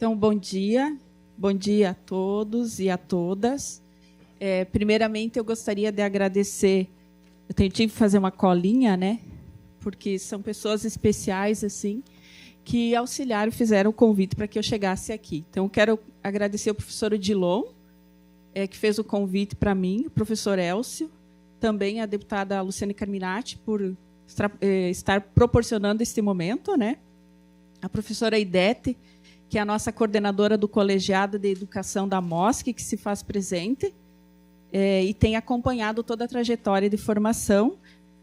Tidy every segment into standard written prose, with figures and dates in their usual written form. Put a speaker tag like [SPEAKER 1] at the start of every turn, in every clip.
[SPEAKER 1] Então, bom dia a todos e a todas. Primeiramente, eu gostaria de agradecer. Eu tive que fazer uma colinha, né? Porque são pessoas especiais assim que auxiliaram, fizeram o convite para que eu chegasse aqui. Então, eu quero agradecer ao professor Odilon, que fez o convite para mim, o professor Elcio, também a deputada Luciane Carminati, por estar proporcionando este momento, né? A professora Idete, que é a nossa coordenadora do Colegiado de Educação da MOSC, que se faz presente, e tem acompanhado toda a trajetória de formação,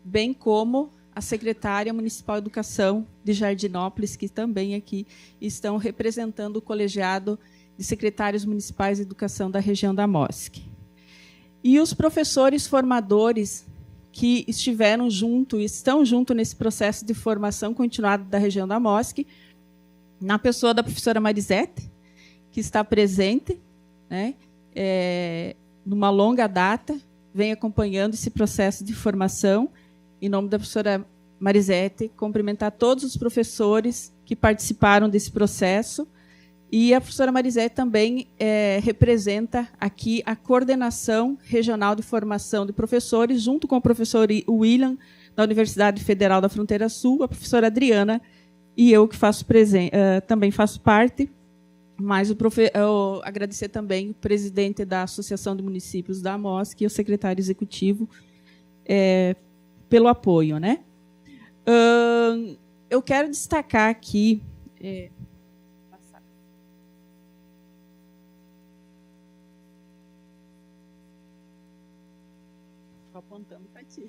[SPEAKER 1] bem como a secretária municipal de Educação de Jardinópolis, que também aqui estão representando o Colegiado de Secretários Municipais de Educação da região da MOSC. E os professores formadores que estiveram junto, estão junto nesse processo de formação continuada da região da MOSC, na pessoa da professora Marisete, que está presente, né, numa longa data, vem acompanhando esse processo de formação. Em nome da professora Marisete, cumprimentar todos os professores que participaram desse processo. E a professora Marisete também representa aqui a Coordenação Regional de Formação de Professores, junto com o professor William, da Universidade Federal da Fronteira Sul, a professora Adriana, e eu que também faço parte, mas eu agradecer também o presidente da Associação de Municípios da MOSC e o secretário executivo pelo apoio, né? Eu quero destacar aqui... Estou apontando para ti.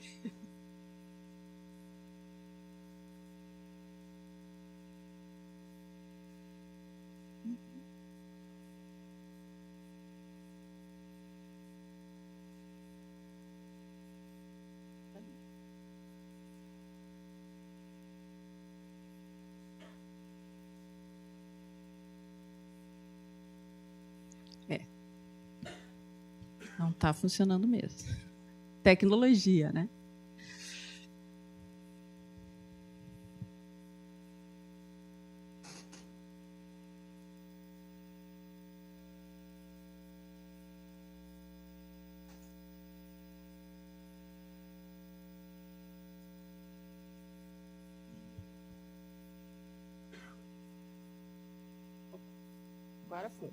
[SPEAKER 1] Não está funcionando mesmo. Tecnologia, né? Agora foi.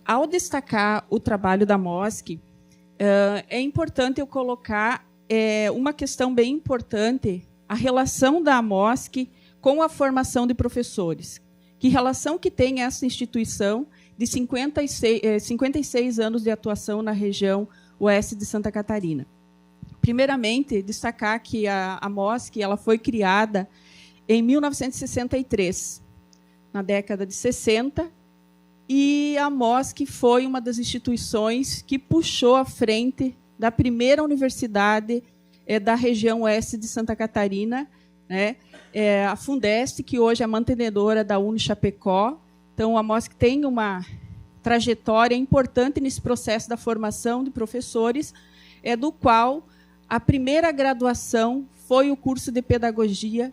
[SPEAKER 1] Ao destacar o trabalho da MOSC, é importante eu colocar uma questão bem importante, a relação da MOSC com a formação de professores. Que relação que tem essa instituição de 56 anos de atuação na região oeste de Santa Catarina? Primeiramente, destacar que a MOSC ela foi criada em 1963, na década de 60, e a MOSC foi uma das instituições que puxou à frente da primeira universidade da região oeste de Santa Catarina, né? A Fundesc, que hoje é mantenedora da Unichapecó. Então, a MOSC tem uma trajetória importante nesse processo da formação de professores, do qual a primeira graduação foi o curso de Pedagogia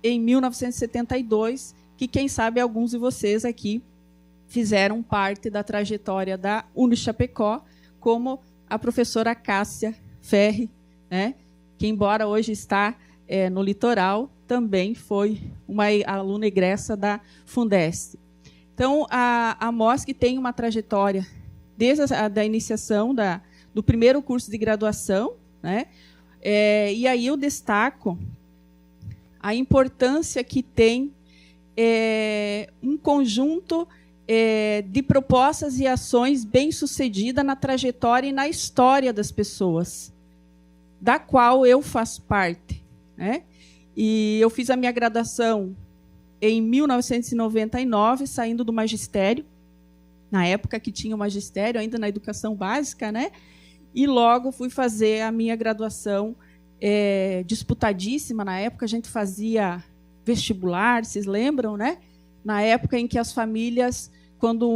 [SPEAKER 1] em 1972, que, quem sabe, alguns de vocês aqui fizeram parte da trajetória da Unichapecó, como a professora Cássia Ferri, né, que, embora hoje está no litoral, também foi uma aluna egressa da Fundesc. Então, a MOSC tem uma trajetória desde a iniciação do primeiro curso de graduação, né, e aí eu destaco a importância que tem um conjunto de propostas e ações bem-sucedidas na trajetória e na história das pessoas, da qual eu faço parte, né? E eu fiz a minha graduação em 1999, saindo do magistério, na época que tinha o magistério, ainda na educação básica, né? E logo fui fazer a minha graduação disputadíssima. Na época a gente fazia vestibular, vocês lembram, né? Na época em que as famílias, quando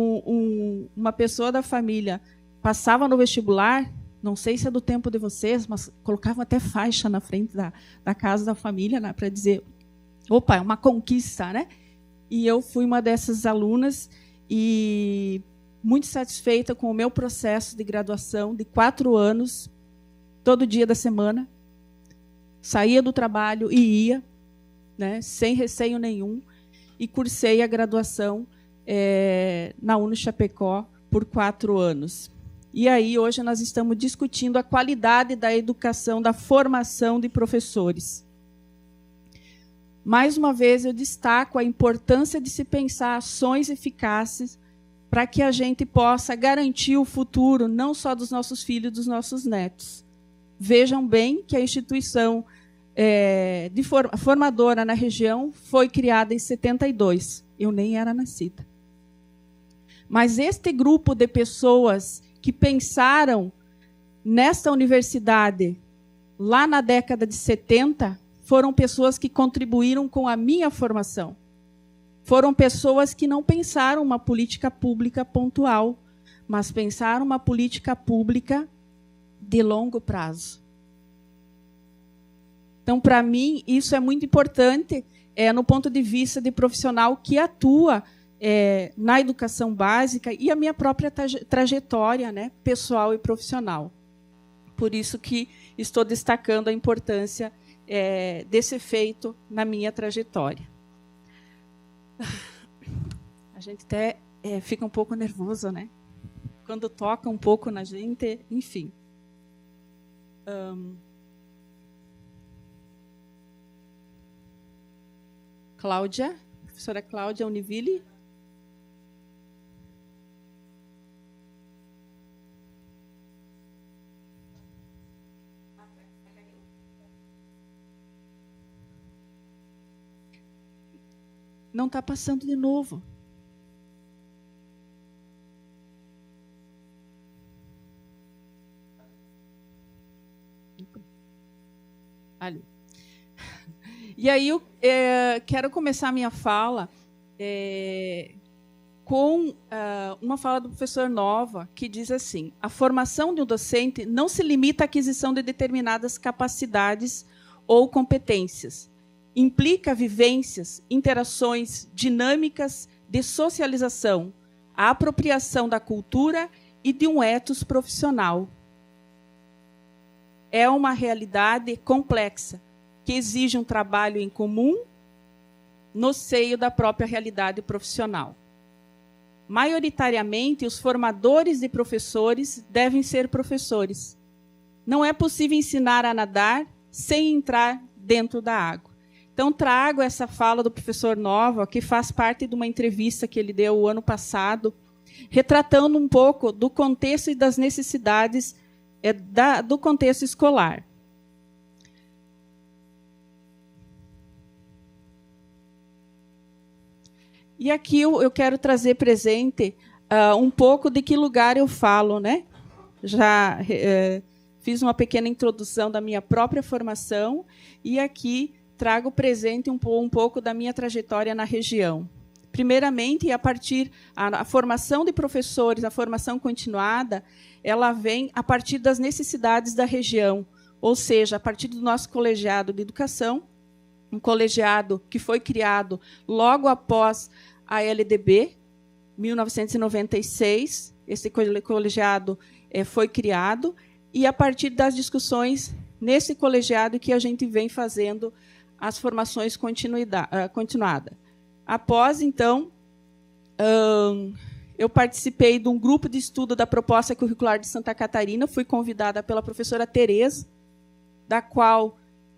[SPEAKER 1] uma pessoa da família passava no vestibular, não sei se é do tempo de vocês, mas colocavam até faixa na frente da casa da família, né, para dizer, opa, é uma conquista, né? e eu fui uma dessas alunas e muito satisfeita com o meu processo de graduação de 4 anos, todo dia da semana. Saía do trabalho e ia, né, sem receio nenhum, e cursei a graduação na UniChapecó por 4 anos. E aí, hoje, nós estamos discutindo a qualidade da educação, da formação de professores. Mais uma vez, eu destaco a importância de se pensar ações eficazes para que a gente possa garantir o futuro, não só dos nossos filhos e dos nossos netos. Vejam bem que a instituição formadora na região foi criada em 72. Eu nem era nascida. Mas este grupo de pessoas que pensaram nesta universidade lá na década de 70 foram pessoas que contribuíram com a minha formação. Foram pessoas que não pensaram uma política pública pontual, mas pensaram uma política pública de longo prazo. Então, para mim, isso é muito importante no ponto de vista de profissional que atua na educação básica e a minha própria trajetória, né, pessoal e profissional. Por isso que estou destacando a importância desse feito na minha trajetória. A gente até fica um pouco nervoso, né? Quando toca um pouco na gente, enfim. Cláudia, professora Cláudia Univille. Não está passando de novo. Ali. E aí eu quero começar a minha fala com uma fala do professor Nova, que diz assim: a formação de um docente não se limita à aquisição de determinadas capacidades ou competências. Implica vivências, interações, dinâmicas de socialização, a apropriação da cultura e de um ethos profissional. É uma realidade complexa, que exige um trabalho em comum no seio da própria realidade profissional. Maioritariamente, os formadores de professores devem ser professores. Não é possível ensinar a nadar sem entrar dentro da água. Então, trago essa fala do professor Nova, que faz parte de uma entrevista que ele deu o ano passado, retratando um pouco do contexto e das necessidades do contexto escolar. E aqui eu quero trazer presente um pouco de que lugar eu falo, né? Já fiz uma pequena introdução da minha própria formação e aqui trago presente um pouco da minha trajetória na região. Primeiramente, a formação de professores, a formação continuada, ela vem a partir das necessidades da região, ou seja, a partir do nosso colegiado de educação, um colegiado que foi criado logo após a LDB, 1996. Esse colegiado foi criado, e a partir das discussões nesse colegiado que a gente vem fazendo as formações continuadas. Após, então, eu participei de um grupo de estudo da proposta curricular de Santa Catarina, fui convidada pela professora Tereza, da qual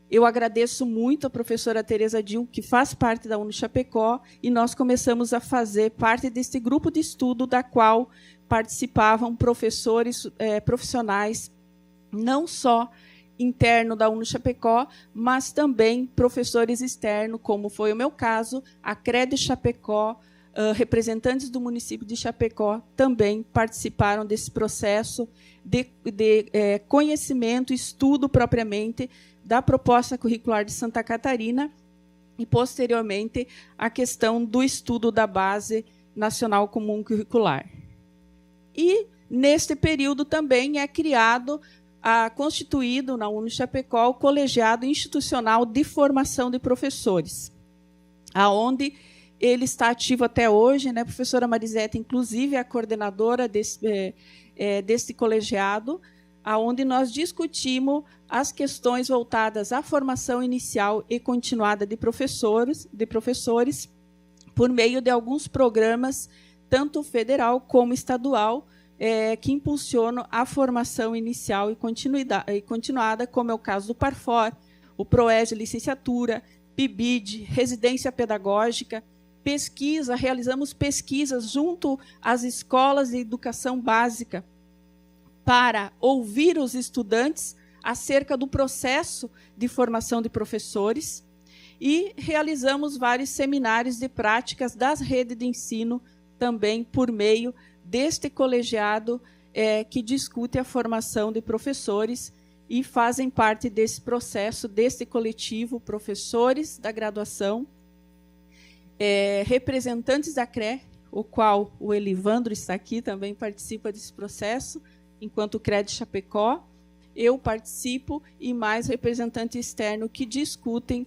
[SPEAKER 1] eu agradeço muito a professora Tereza Dil, que faz parte da UniChapecó, e nós começamos a fazer parte desse grupo de estudo, da qual participavam professores profissionais, não só interno da UniChapecó, mas também professores externos, como foi o meu caso, a CRED Chapecó, representantes do município de Chapecó também participaram desse processo de conhecimento, estudo propriamente da proposta curricular de Santa Catarina e, posteriormente, a questão do estudo da Base Nacional Comum Curricular. E, neste período, também é constituído na UniChapecó o Colegiado Institucional de Formação de Professores, aonde ele está ativo até hoje, né? A professora Marisete, inclusive, é a coordenadora desse colegiado, onde nós discutimos as questões voltadas à formação inicial e continuada de professores, por meio de alguns programas, tanto federal como estadual, que impulsionam a formação inicial e continuada, como é o caso do Parfor, o PROES, licenciatura, PIBID, residência pedagógica, pesquisa, realizamos pesquisas junto às escolas de educação básica para ouvir os estudantes acerca do processo de formação de professores e realizamos vários seminários de práticas das redes de ensino também por meio deste colegiado que discute a formação de professores e fazem parte desse processo, desse coletivo, professores da graduação, representantes da CRE, o qual o Elivandro está aqui, também participa desse processo, enquanto o CRE de Chapecó, eu participo, e mais representante externo que discutem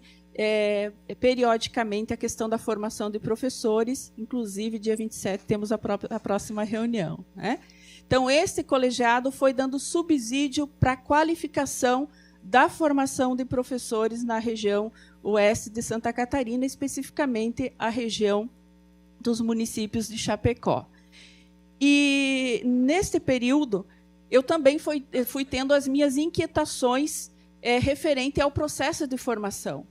[SPEAKER 1] periodicamente a questão da formação de professores, inclusive dia 27 temos a próxima reunião, né? Então, esse colegiado foi dando subsídio para a qualificação da formação de professores na região oeste de Santa Catarina, especificamente a região dos municípios de Chapecó. E, neste período, eu também fui tendo as minhas inquietações referente ao processo de formação.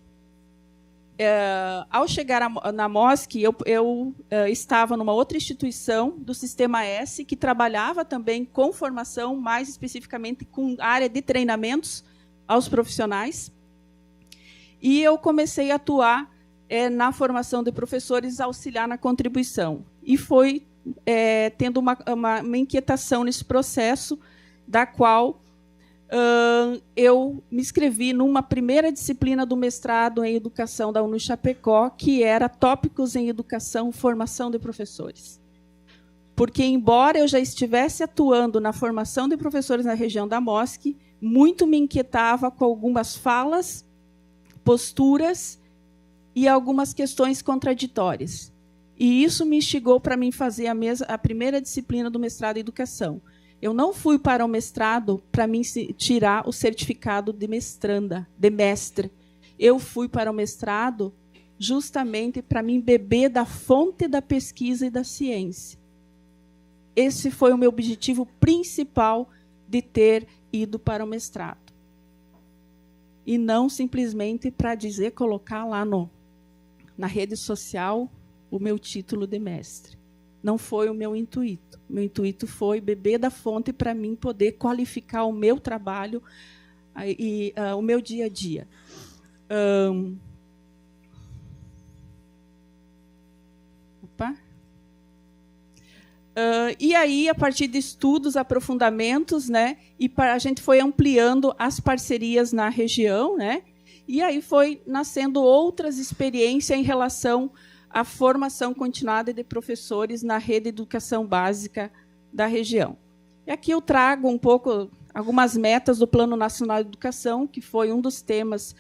[SPEAKER 1] Ao chegar na MOSC, eu estava numa outra instituição do Sistema S, que trabalhava também com formação, mais especificamente com área de treinamentos aos profissionais. E eu comecei a atuar na formação de professores, auxiliar na contribuição. E foi tendo uma inquietação nesse processo, da qual eu me inscrevi numa primeira disciplina do mestrado em educação da UNU Chapecó, que era Tópicos em Educação, Formação de Professores. Porque, embora eu já estivesse atuando na formação de professores na região da MOSC, muito me inquietava com algumas falas, posturas e algumas questões contraditórias. E isso me instigou para mim fazer a primeira disciplina do mestrado em educação. Eu não fui para o mestrado para mim tirar o certificado de mestranda, de mestre. Eu fui para o mestrado justamente para mim beber da fonte da pesquisa e da ciência. Esse foi o meu objetivo principal de ter ido para o mestrado. E não simplesmente para colocar lá na rede social o meu título de mestre. Não foi o meu intuito. O meu intuito foi beber da fonte para mim poder qualificar o meu trabalho e o meu dia a dia. E aí, a partir de estudos, aprofundamentos, né, a gente foi ampliando as parcerias na região, né, e aí foi nascendo outras experiências em relação a formação continuada de professores na rede de educação básica da região. E aqui eu trago um pouco algumas metas do Plano Nacional de Educação, que foi um dos temas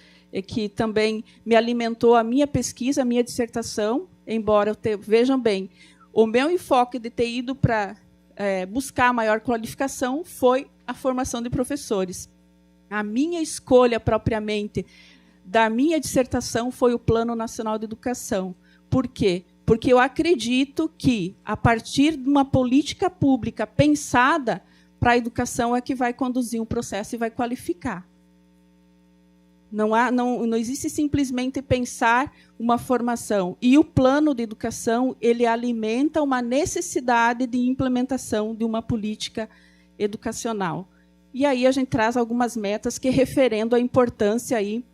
[SPEAKER 1] que também me alimentou a minha pesquisa, a minha dissertação, embora vejam bem, o meu enfoque de ter ido para buscar a maior qualificação foi a formação de professores. A minha escolha propriamente da minha dissertação foi o Plano Nacional de Educação. Por quê? Porque eu acredito que, a partir de uma política pública pensada para a educação, é que vai conduzir um processo e vai qualificar. Não existe simplesmente pensar uma formação. E o plano de educação ele alimenta uma necessidade de implementação de uma política educacional. E aí a gente traz algumas metas que referendo a importância aí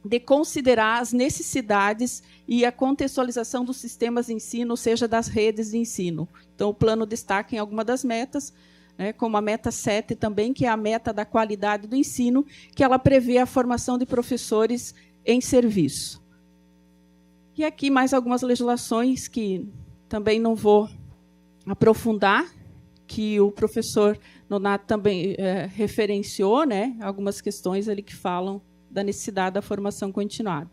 [SPEAKER 1] de considerar as necessidades e a contextualização dos sistemas de ensino, ou seja, das redes de ensino. Então, o plano destaca em alguma das metas, né, como a meta 7 também, que é a meta da qualidade do ensino, que ela prevê a formação de professores em serviço. E aqui mais algumas legislações que também não vou aprofundar, que o professor Nonato também referenciou, né, algumas questões ali que falam da necessidade da formação continuada.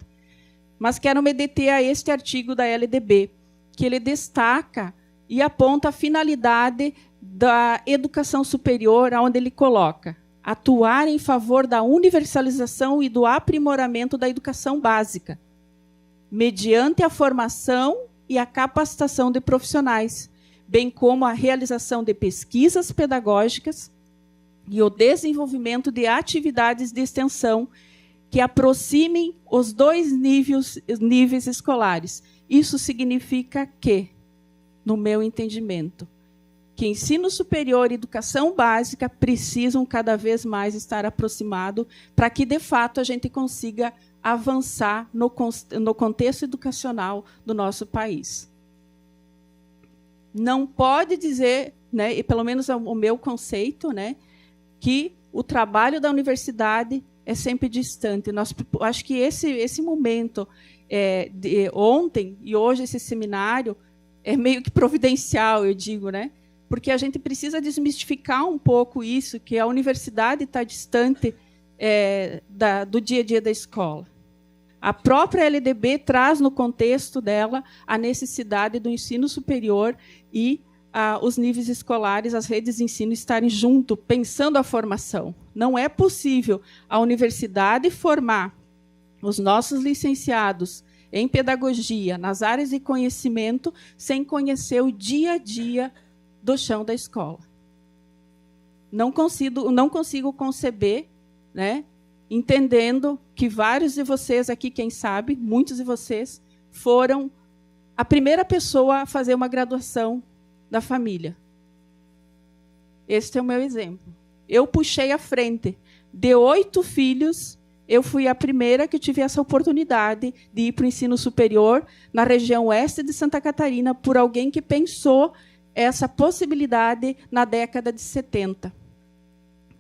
[SPEAKER 1] Mas quero me deter a este artigo da LDB, que ele destaca e aponta a finalidade da educação superior, onde ele coloca atuar em favor da universalização e do aprimoramento da educação básica, mediante a formação e a capacitação de profissionais, bem como a realização de pesquisas pedagógicas e o desenvolvimento de atividades de extensão que aproximem os dois níveis escolares. Isso significa que, no meu entendimento, que ensino superior e educação básica precisam cada vez mais estar aproximados para que, de fato, a gente consiga avançar no contexto educacional do nosso país. Não pode dizer, né, e pelo menos o meu conceito, né, que o trabalho da universidade é sempre distante. Acho que esse momento de ontem e hoje, esse seminário, é meio que providencial, eu digo, né? Porque a gente precisa desmistificar um pouco isso, que a universidade está distante do dia a dia da escola. A própria LDB traz no contexto dela a necessidade do ensino superior e os níveis escolares, as redes de ensino estarem junto, pensando a formação. Não é possível a universidade formar os nossos licenciados em pedagogia, nas áreas de conhecimento, sem conhecer o dia a dia do chão da escola. Não consigo conceber, né, entendendo que vários de vocês aqui, quem sabe, muitos de vocês, foram a primeira pessoa a fazer uma graduação da família. Este é o meu exemplo. Eu puxei à frente. De 8 filhos, eu fui a primeira que tive essa oportunidade de ir para o ensino superior na região oeste de Santa Catarina por alguém que pensou essa possibilidade na década de 70.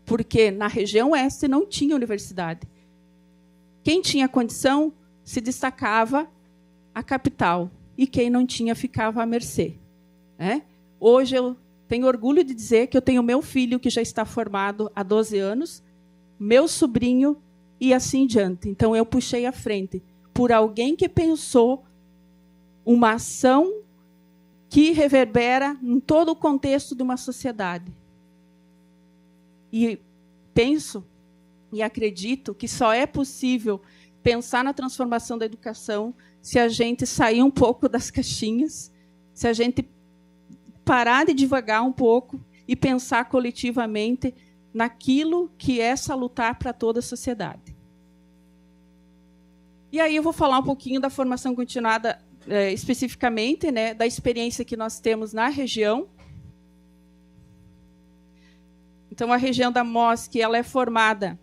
[SPEAKER 1] Porque na região oeste não tinha universidade. Quem tinha condição se destacava a capital, e quem não tinha ficava à mercê. Né? Hoje eu tenho orgulho de dizer que eu tenho meu filho, que já está formado há 12 anos, meu sobrinho, e assim em diante. Então, eu puxei à frente por alguém que pensou uma ação que reverbera em todo o contexto de uma sociedade. E penso e acredito que só é possível pensar na transformação da educação se a gente sair um pouco das caixinhas, se a gente parar de divagar um pouco e pensar coletivamente naquilo que é salutar para toda a sociedade. E aí eu vou falar um pouquinho da formação continuada, especificamente, né, da experiência que nós temos na região. Então, a região da MOSC ela é formada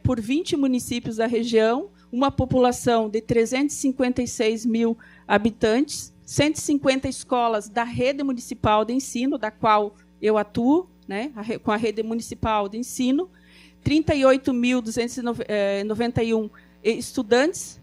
[SPEAKER 1] por 20 municípios da região, uma população de 356 mil habitantes, 150 escolas da rede municipal de ensino, da qual eu atuo, né, com a rede municipal de ensino, 38.291 estudantes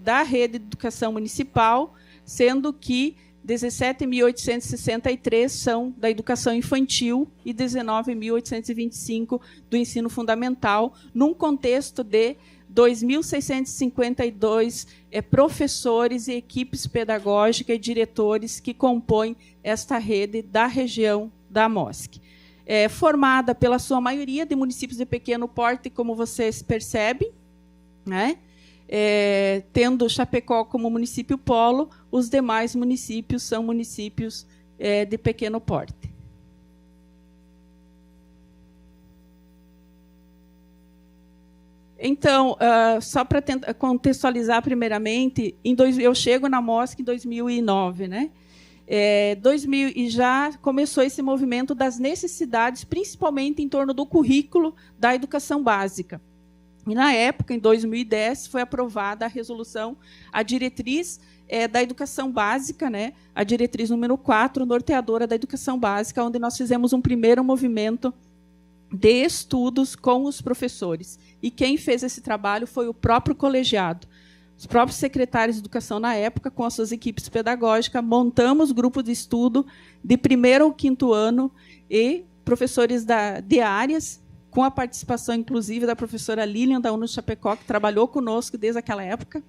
[SPEAKER 1] da rede de educação municipal, sendo que 17.863 são da educação infantil e 19.825 do ensino fundamental, num contexto de 2.652 professores e equipes pedagógicas e diretores que compõem esta rede da região da MOSC. Formada pela sua maioria de municípios de pequeno porte, como vocês percebem, né? Tendo Chapecó como município polo, os demais municípios são municípios de pequeno porte. Então, só para contextualizar primeiramente, eu chego na MOSC em 2009, né? E já começou esse movimento das necessidades, principalmente em torno do currículo da educação básica. E, na época, em 2010, foi aprovada a resolução, a diretriz da educação básica, né? A diretriz número 4, norteadora da educação básica, onde nós fizemos um primeiro movimento de estudos com os professores. E quem fez esse trabalho foi o próprio colegiado. Os próprios secretários de educação, na época, com as suas equipes pedagógicas, montamos grupos de estudo de 1º ao 5º ano e professores de áreas, com a participação, inclusive, da professora Lilian, da UNO Chapecó, que trabalhou conosco desde aquela época.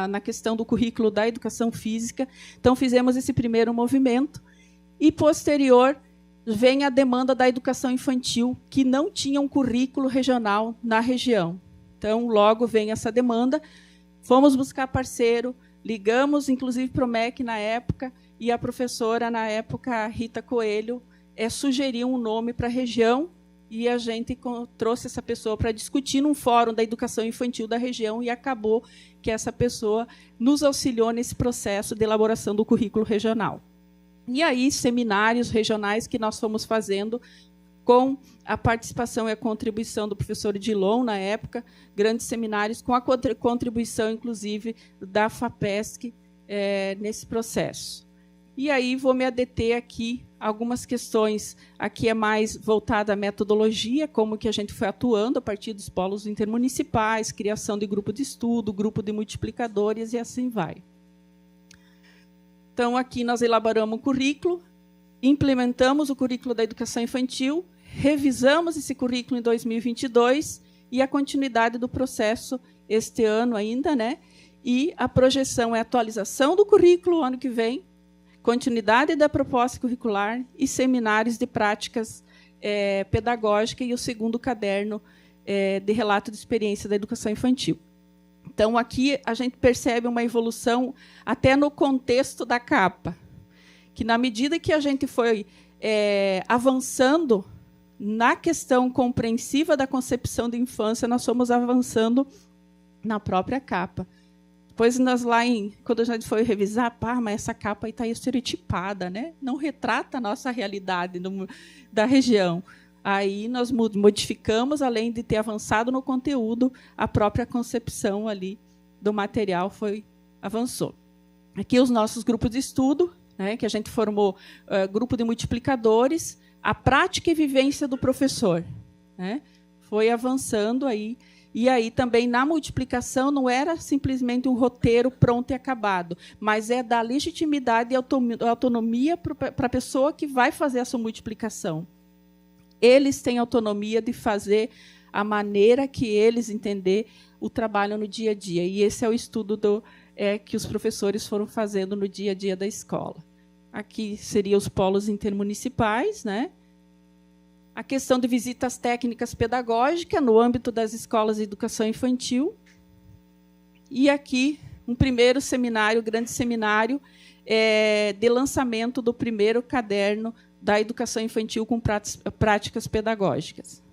[SPEAKER 1] na questão do currículo da educação física. Então, fizemos esse primeiro movimento. E, posterior, vem a demanda da educação infantil, que não tinha um currículo regional na região. Então, logo vem essa demanda. Fomos buscar parceiro, ligamos, inclusive, para o MEC na época, e a professora, na época, Rita Coelho, sugeriu um nome para a região, e a gente trouxe essa pessoa para discutir num fórum da educação infantil da região, e acabou que essa pessoa nos auxiliou nesse processo de elaboração do currículo regional. E aí, seminários regionais que nós fomos fazendo com a participação e a contribuição do professor Dilon, na época, grandes seminários, com a contribuição, inclusive, da FAPESC nesse processo. E aí vou me adeter aqui a algumas questões. Aqui é mais voltada à metodologia, como que a gente foi atuando a partir dos polos intermunicipais, criação de grupo de estudo, grupo de multiplicadores e assim vai. Então, aqui nós elaboramos o currículo, implementamos o currículo da educação infantil, revisamos esse currículo em 2022 e a continuidade do processo este ano ainda, né? E a projeção é a atualização do currículo ano que vem, continuidade da proposta curricular e seminários de práticas pedagógicas e o segundo caderno de relato de experiência da educação infantil. Então, aqui a gente percebe uma evolução até no contexto da capa, que, na medida que a gente foi avançando na questão compreensiva da concepção de infância, nós fomos avançando na própria capa. Depois, quando a gente foi revisar, mas essa capa está estereotipada, né? Não retrata a nossa realidade da região. Aí nós modificamos, além de ter avançado no conteúdo, a própria concepção ali do material avançou. Aqui os nossos grupos de estudo, né, que a gente formou grupo de multiplicadores, a prática e vivência do professor, né, foi avançando aí. E aí também na multiplicação não era simplesmente um roteiro pronto e acabado, mas é dar legitimidade e autonomia para a pessoa que vai fazer essa multiplicação. Eles têm autonomia de fazer a maneira que eles entender o trabalho no dia a dia. E esse é o estudo que os professores foram fazendo no dia a dia da escola. Aqui seriam os polos intermunicipais, né? A questão de visitas técnicas pedagógicas no âmbito das escolas de educação infantil. E aqui um primeiro seminário, grande seminário, de lançamento do primeiro caderno da educação infantil com práticas pedagógicas.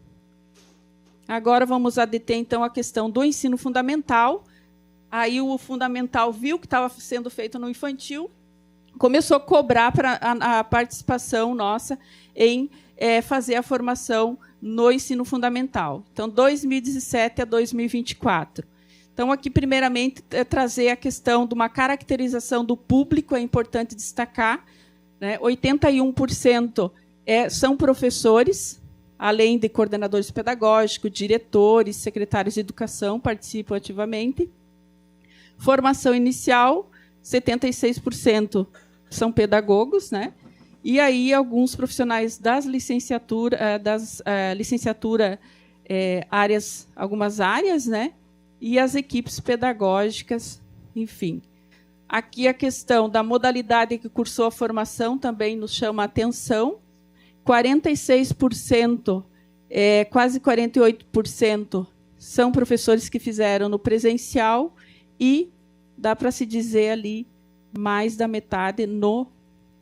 [SPEAKER 1] Agora vamos adeter, então, a questão do ensino fundamental. Aí o fundamental viu que estava sendo feito no infantil, começou a cobrar para a participação nossa em fazer a formação no ensino fundamental. Então, 2017 a 2024. Então, aqui, primeiramente, trazer a questão de uma caracterização do público, é importante destacar. 81% são professores, além de coordenadores pedagógicos, diretores, secretários de educação, participam ativamente. Formação inicial, 76% são pedagogos, né? E aí alguns profissionais das licenciaturas, algumas áreas, né? E as equipes pedagógicas, enfim. Aqui a questão da modalidade que cursou a formação também nos chama a atenção. 46%, quase 48%, são professores que fizeram no presencial e, dá para se dizer ali, mais da metade no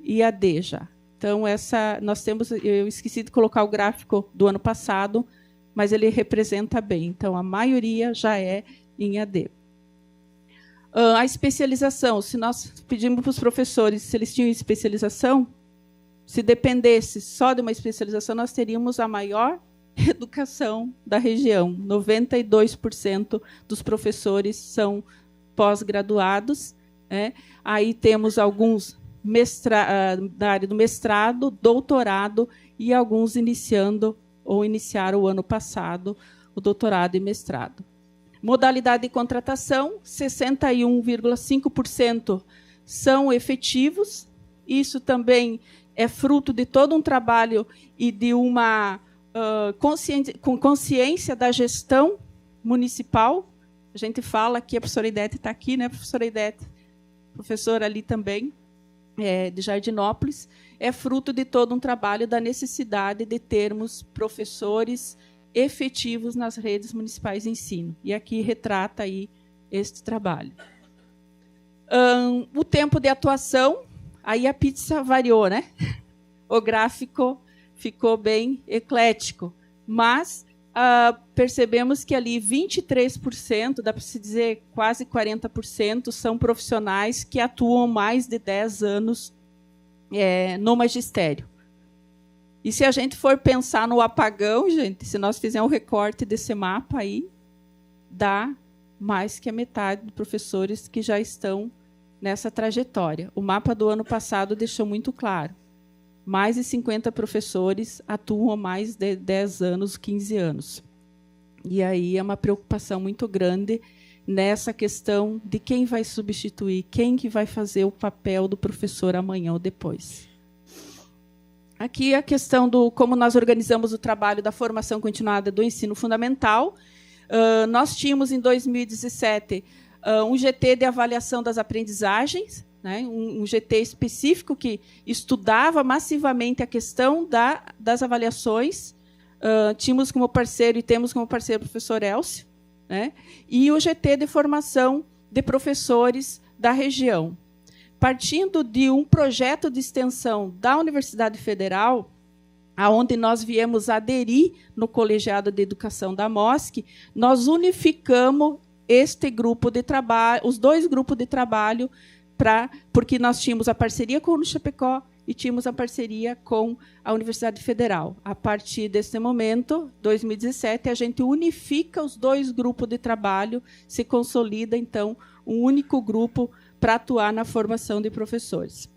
[SPEAKER 1] IAD já. Então, nós temos, eu esqueci de colocar o gráfico do ano passado, mas ele representa bem. Então, a maioria já é em IAD. A especialização, se nós pedimos para os professores se eles tinham especialização, se dependesse só de uma especialização, nós teríamos a maior educação da região. 92% dos professores são pós-graduados. Né? Aí temos alguns da área do mestrado, doutorado, e alguns iniciando ou iniciaram o ano passado o doutorado e mestrado. Modalidade de contratação, 61,5% são efetivos. Isso também é fruto de todo um trabalho e de uma consciência da gestão municipal, A gente fala que a professora Idete está aqui, né, professora Idete? Professora ali também, de Jardinópolis, é fruto de todo um trabalho da necessidade de termos professores efetivos nas redes municipais de ensino. E aqui retrata aí este trabalho. O tempo de atuação, aí a pizza variou, né? O gráfico ficou bem eclético, mas percebemos que ali 23%, dá para se dizer quase 40%, são profissionais que atuam mais de 10 anos no magistério. E se a gente for pensar no apagão, gente, se nós fizermos um recorte desse mapa aí, dá mais que a metade de professores que já estão nessa trajetória. O mapa do ano passado deixou muito claro. Mais de 50 professores atuam há mais de 10 anos, 15 anos. E aí é uma preocupação muito grande nessa questão de quem vai substituir, quem que vai fazer o papel do professor amanhã ou depois. Aqui a questão do como nós organizamos o trabalho da formação continuada do ensino fundamental. Nós tínhamos, em 2017, um GT de avaliação das aprendizagens, né, um GT específico que estudava massivamente a questão das avaliações. Tínhamos como parceiro e temos como parceiro o professor Elcio, né, e o GT de formação de professores da região. Partindo de um projeto de extensão da Universidade Federal, aonde nós viemos aderir no colegiado de educação da MOSC, nós unificamos este grupo de trabalho, os dois grupos de trabalho, porque nós tínhamos a parceria com o Chapecó e tínhamos a parceria com a Universidade Federal. A partir desse momento, 2017, a gente unifica os dois grupos de trabalho, se consolida, então, um único grupo para atuar na formação de professores.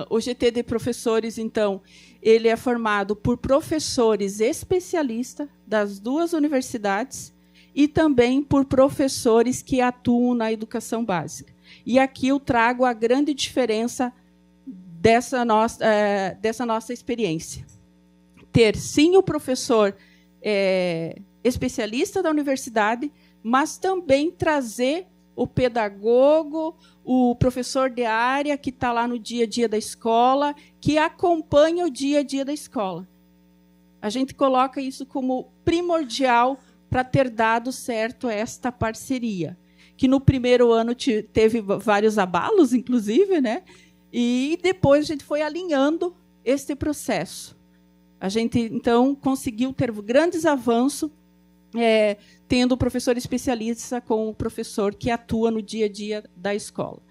[SPEAKER 1] O GT de professores, então, ele é formado por professores especialistas das duas universidades e também por professores que atuam na educação básica. E aqui eu trago a grande diferença dessa nossa experiência. Ter, sim, o professor especialista da universidade, mas também trazer o pedagogo, o professor de área que está lá no dia a dia da escola, que acompanha o dia a dia da escola. A gente coloca isso como primordial para ter dado certo esta parceria, que no primeiro ano teve vários abalos, inclusive, né? E depois a gente foi alinhando este processo. A gente, então, conseguiu ter grandes avanços, tendo o professor especialista com o professor que atua no dia a dia da escola.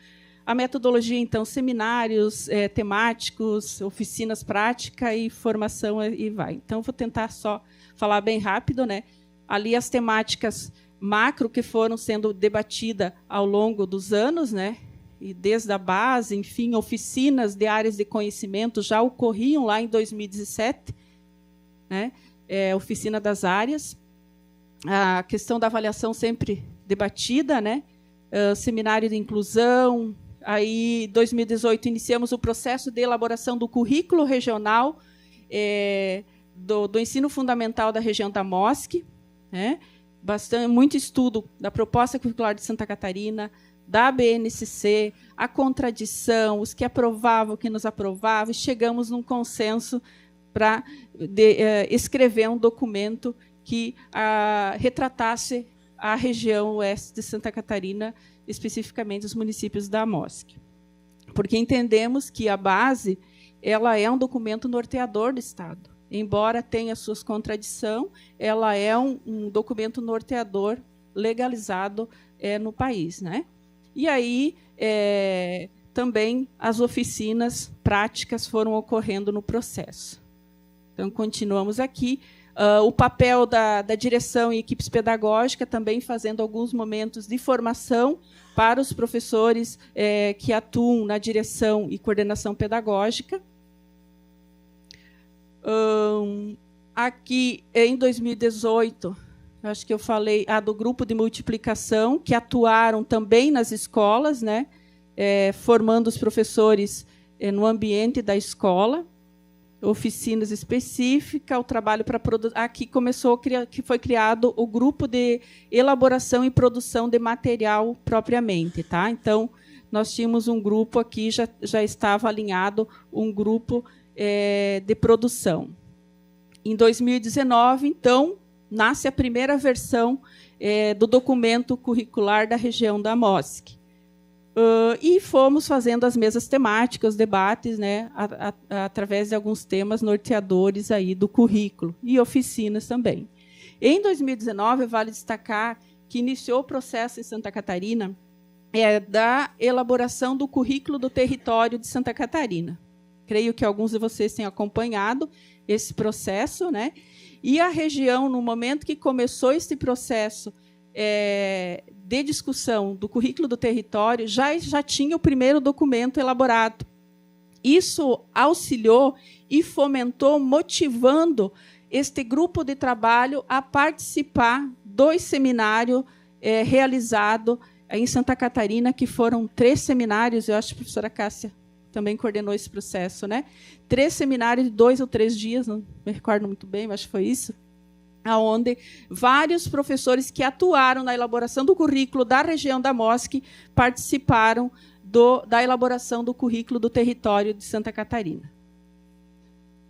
[SPEAKER 1] A metodologia, então, seminários temáticos, oficinas práticas e formação, e vai. Então, vou tentar só falar bem rápido, né? Ali as temáticas macro que foram sendo debatidas ao longo dos anos, né? E desde a base, enfim, oficinas de áreas de conhecimento já ocorriam lá em 2017, né? Oficina das áreas. A questão da avaliação sempre debatida, né? Seminário de inclusão. Aí, em 2018, iniciamos o processo de elaboração do currículo regional do ensino fundamental da região da MOSC, né? Muito estudo da proposta curricular de Santa Catarina, da BNCC, a contradição, os que aprovavam, o que nos aprovavam, e chegamos num consenso para escrever um documento que retratasse a região oeste de Santa Catarina, especificamente os municípios da MOSC. Porque entendemos que a base ela é um documento norteador do Estado. Embora tenha suas contradições, ela é um documento norteador legalizado no país, né? E aí, também, as oficinas práticas foram ocorrendo no processo. Então, continuamos aqui. O papel da direção e equipes pedagógicas, também fazendo alguns momentos de formação para os professores que atuam na direção e coordenação pedagógica. Aqui, em 2018, acho que eu falei do grupo de multiplicação, que atuaram também nas escolas, né, formando os professores no ambiente da escola. oficinas específicas, o trabalho para produzir. Aqui que foi criado o grupo de elaboração e produção de material propriamente, tá? Então, nós tínhamos um grupo aqui, já estava alinhado um grupo de produção. Em 2019, então, nasce a primeira versão do documento curricular da região da MOSC. E fomos fazendo as mesas temáticas, debates, né, através de alguns temas norteadores aí do currículo e oficinas também. Em 2019, vale destacar que iniciou o processo em Santa Catarina da elaboração do currículo do território de Santa Catarina. Creio que alguns de vocês têm acompanhado esse processo, né? E a região, no momento que começou esse processo de discussão do currículo do território, já tinha o primeiro documento elaborado. Isso auxiliou e fomentou, motivando este grupo de trabalho a participar do seminário realizado em Santa Catarina, que foram 3 seminários, eu acho que a professora Cássia também coordenou esse processo, né? 3 seminários de 2 ou 3 dias, não me recordo muito bem, mas acho que foi isso, onde vários professores que atuaram na elaboração do currículo da região da MOSC participaram da elaboração do currículo do território de Santa Catarina.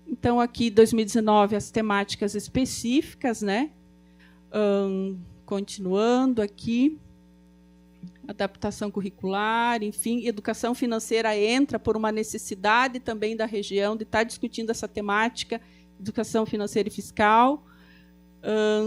[SPEAKER 1] Então, aqui, 2019, as temáticas específicas, né? Continuando aqui, adaptação curricular, enfim, educação financeira entra por uma necessidade também da região de estar discutindo essa temática, educação financeira e fiscal.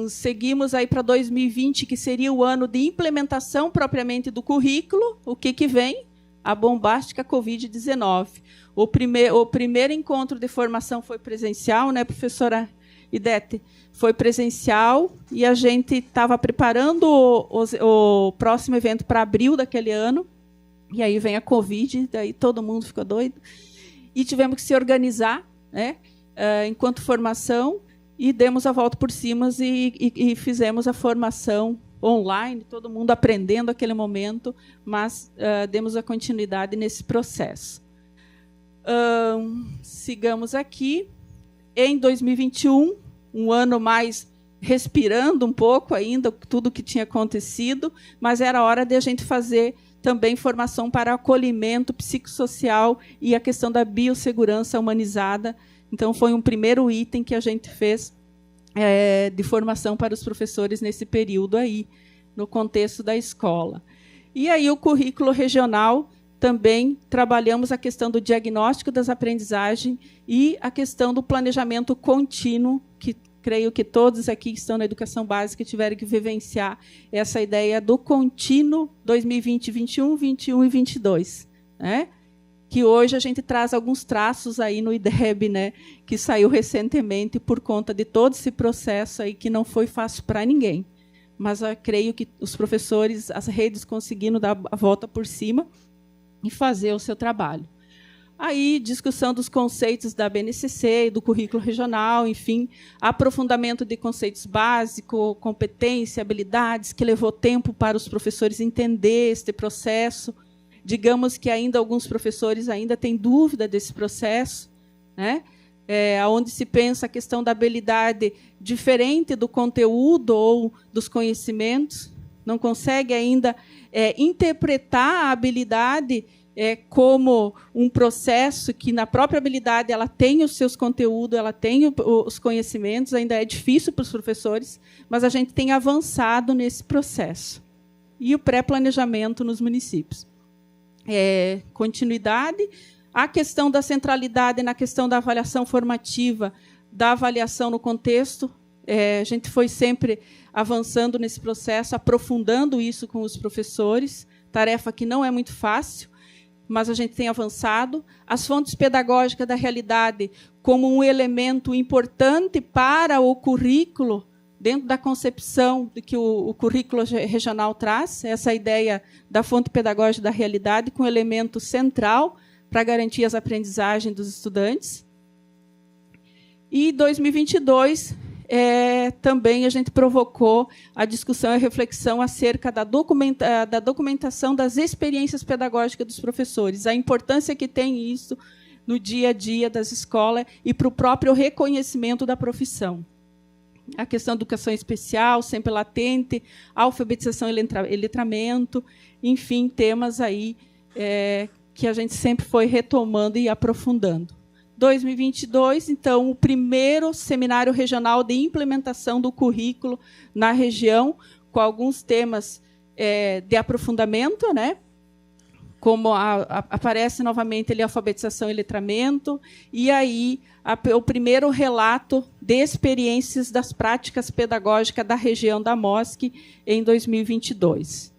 [SPEAKER 1] Seguimos aí para 2020, que seria o ano de implementação propriamente do currículo. O que vem? A bombástica Covid-19. O primeiro encontro de formação foi presencial, né, professora Idete? Foi presencial e a gente estava preparando o próximo evento para abril daquele ano. E aí vem a Covid, daí todo mundo ficou doido. E tivemos que se organizar, né, enquanto formação, e demos a volta por cima e fizemos a formação online, todo mundo aprendendo aquele momento, mas demos a continuidade nesse processo. Sigamos aqui. Em 2021, um ano mais respirando um pouco ainda, tudo o que tinha acontecido, mas era hora de a gente fazer também formação para acolhimento psicossocial e a questão da biossegurança humanizada. Então, foi um primeiro item que a gente fez de formação para os professores nesse período aí, no contexto da escola. E aí o currículo regional, também trabalhamos a questão do diagnóstico das aprendizagens e a questão do planejamento contínuo, que creio que todos aqui que estão na educação básica tiveram que vivenciar essa ideia do contínuo 2020, 21, 21 e 22, né? Que hoje a gente traz alguns traços aí no IDEB, né, que saiu recentemente por conta de todo esse processo aí que não foi fácil para ninguém. Mas eu creio que os professores, as redes conseguiram dar a volta por cima e fazer o seu trabalho. Aí, discussão dos conceitos da BNCC e do currículo regional, enfim, aprofundamento de conceitos básicos, competência, habilidades, que levou tempo para os professores entender este processo. Digamos que ainda alguns professores ainda têm dúvida desse processo, né? Onde se pensa a questão da habilidade diferente do conteúdo ou dos conhecimentos, não consegue ainda interpretar a habilidade como um processo que, na própria habilidade, ela tem os seus conteúdos, ela tem os conhecimentos, ainda é difícil para os professores, mas a gente tem avançado nesse processo. E o pré-planejamento nos municípios. Continuidade, a questão da centralidade na questão da avaliação formativa, da avaliação no contexto, a gente foi sempre avançando nesse processo, aprofundando isso com os professores, tarefa que não é muito fácil, mas a gente tem avançado. As fontes pedagógicas da realidade como um elemento importante para o currículo, dentro da concepção de que o currículo regional traz, essa ideia da fonte pedagógica da realidade com elemento central para garantir as aprendizagens dos estudantes. E 2022, também a gente provocou a discussão e a reflexão acerca da documentação das experiências pedagógicas dos professores, a importância que tem isso no dia a dia das escolas e para o próprio reconhecimento da profissão. A questão da educação especial, sempre latente, alfabetização e letramento, enfim, temas aí que a gente sempre foi retomando e aprofundando. 2022, então, o primeiro seminário regional de implementação do currículo na região, com alguns temas de aprofundamento, né? Como aparece novamente ali alfabetização e letramento, e aí o primeiro relato de experiências das práticas pedagógicas da região da MOSC em 2022.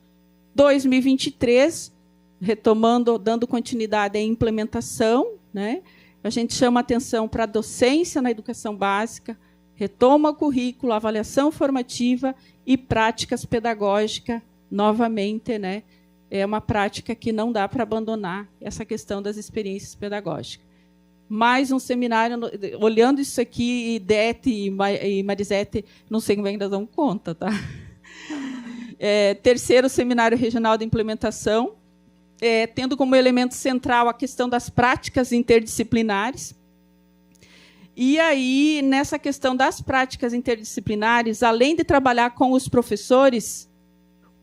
[SPEAKER 1] 2023, retomando, dando continuidade à implementação, né? A gente chama atenção para a docência na educação básica, retoma o currículo, avaliação formativa e práticas pedagógicas novamente, né? É uma prática que não dá para abandonar essa questão das experiências pedagógicas. Mais um seminário, olhando isso aqui, Idete e Marisete, não sei como é que nós damos conta, tá? Terceiro seminário regional de implementação, tendo como elemento central a questão das práticas interdisciplinares. E aí, nessa questão das práticas interdisciplinares, além de trabalhar com os professores,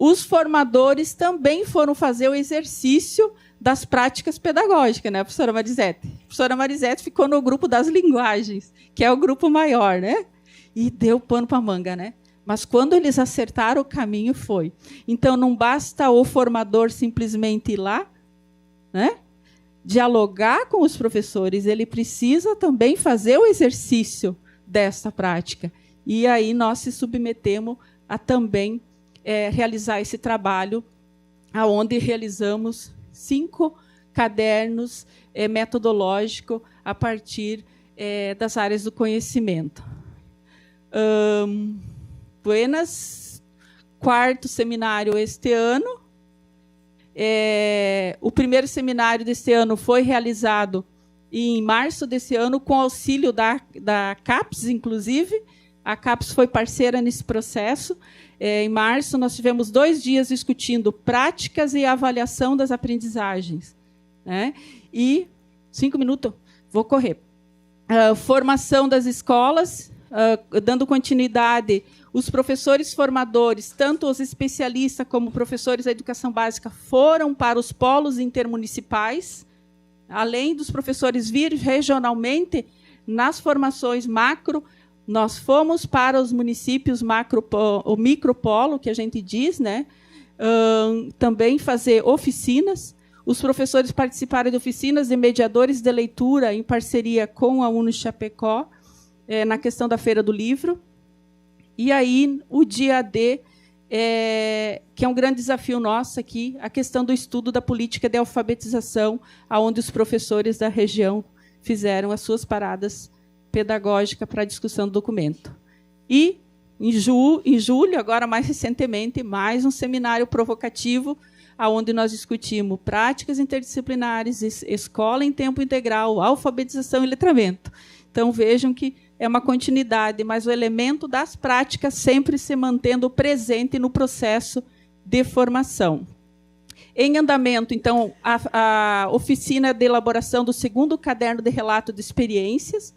[SPEAKER 1] os formadores também foram fazer o exercício das práticas pedagógicas, né, professora Marisete? A professora Marisete ficou no grupo das linguagens, que é o grupo maior, né? E deu pano para manga, né? Mas quando eles acertaram o caminho, foi. Então, não basta o formador simplesmente ir lá, né? Dialogar com os professores, ele precisa também fazer o exercício dessa prática. E aí nós se submetemos a também realizar esse trabalho, onde realizamos 5 cadernos metodológicos a partir das áreas do conhecimento. Buenas, quarto seminário este ano. O primeiro seminário deste ano foi realizado em março desse ano, com auxílio da CAPES, inclusive. A CAPES foi parceira nesse processo. Em março, nós tivemos 2 dias discutindo práticas e avaliação das aprendizagens, né? E 5 minutos, vou correr. Formação das escolas, dando continuidade, os professores formadores, tanto os especialistas como professores da educação básica, foram para os polos intermunicipais, além dos professores vir regionalmente nas formações macro. Nós fomos para os municípios o micropolo, que a gente diz, né? Também fazer oficinas. Os professores participaram de oficinas de mediadores de leitura em parceria com a UNO Chapecó, na questão da Feira do Livro. E aí, o dia D, que é um grande desafio nosso aqui, a questão do estudo da política de alfabetização, onde os professores da região fizeram as suas paradas pedagógica para a discussão do documento. E, em julho, agora mais recentemente, mais um seminário provocativo, onde nós discutimos práticas interdisciplinares, escola em tempo integral, alfabetização e letramento. Então, vejam que é uma continuidade, mas o elemento das práticas sempre se mantendo presente no processo de formação. Em andamento, então, a oficina de elaboração do 2º caderno de relato de experiências,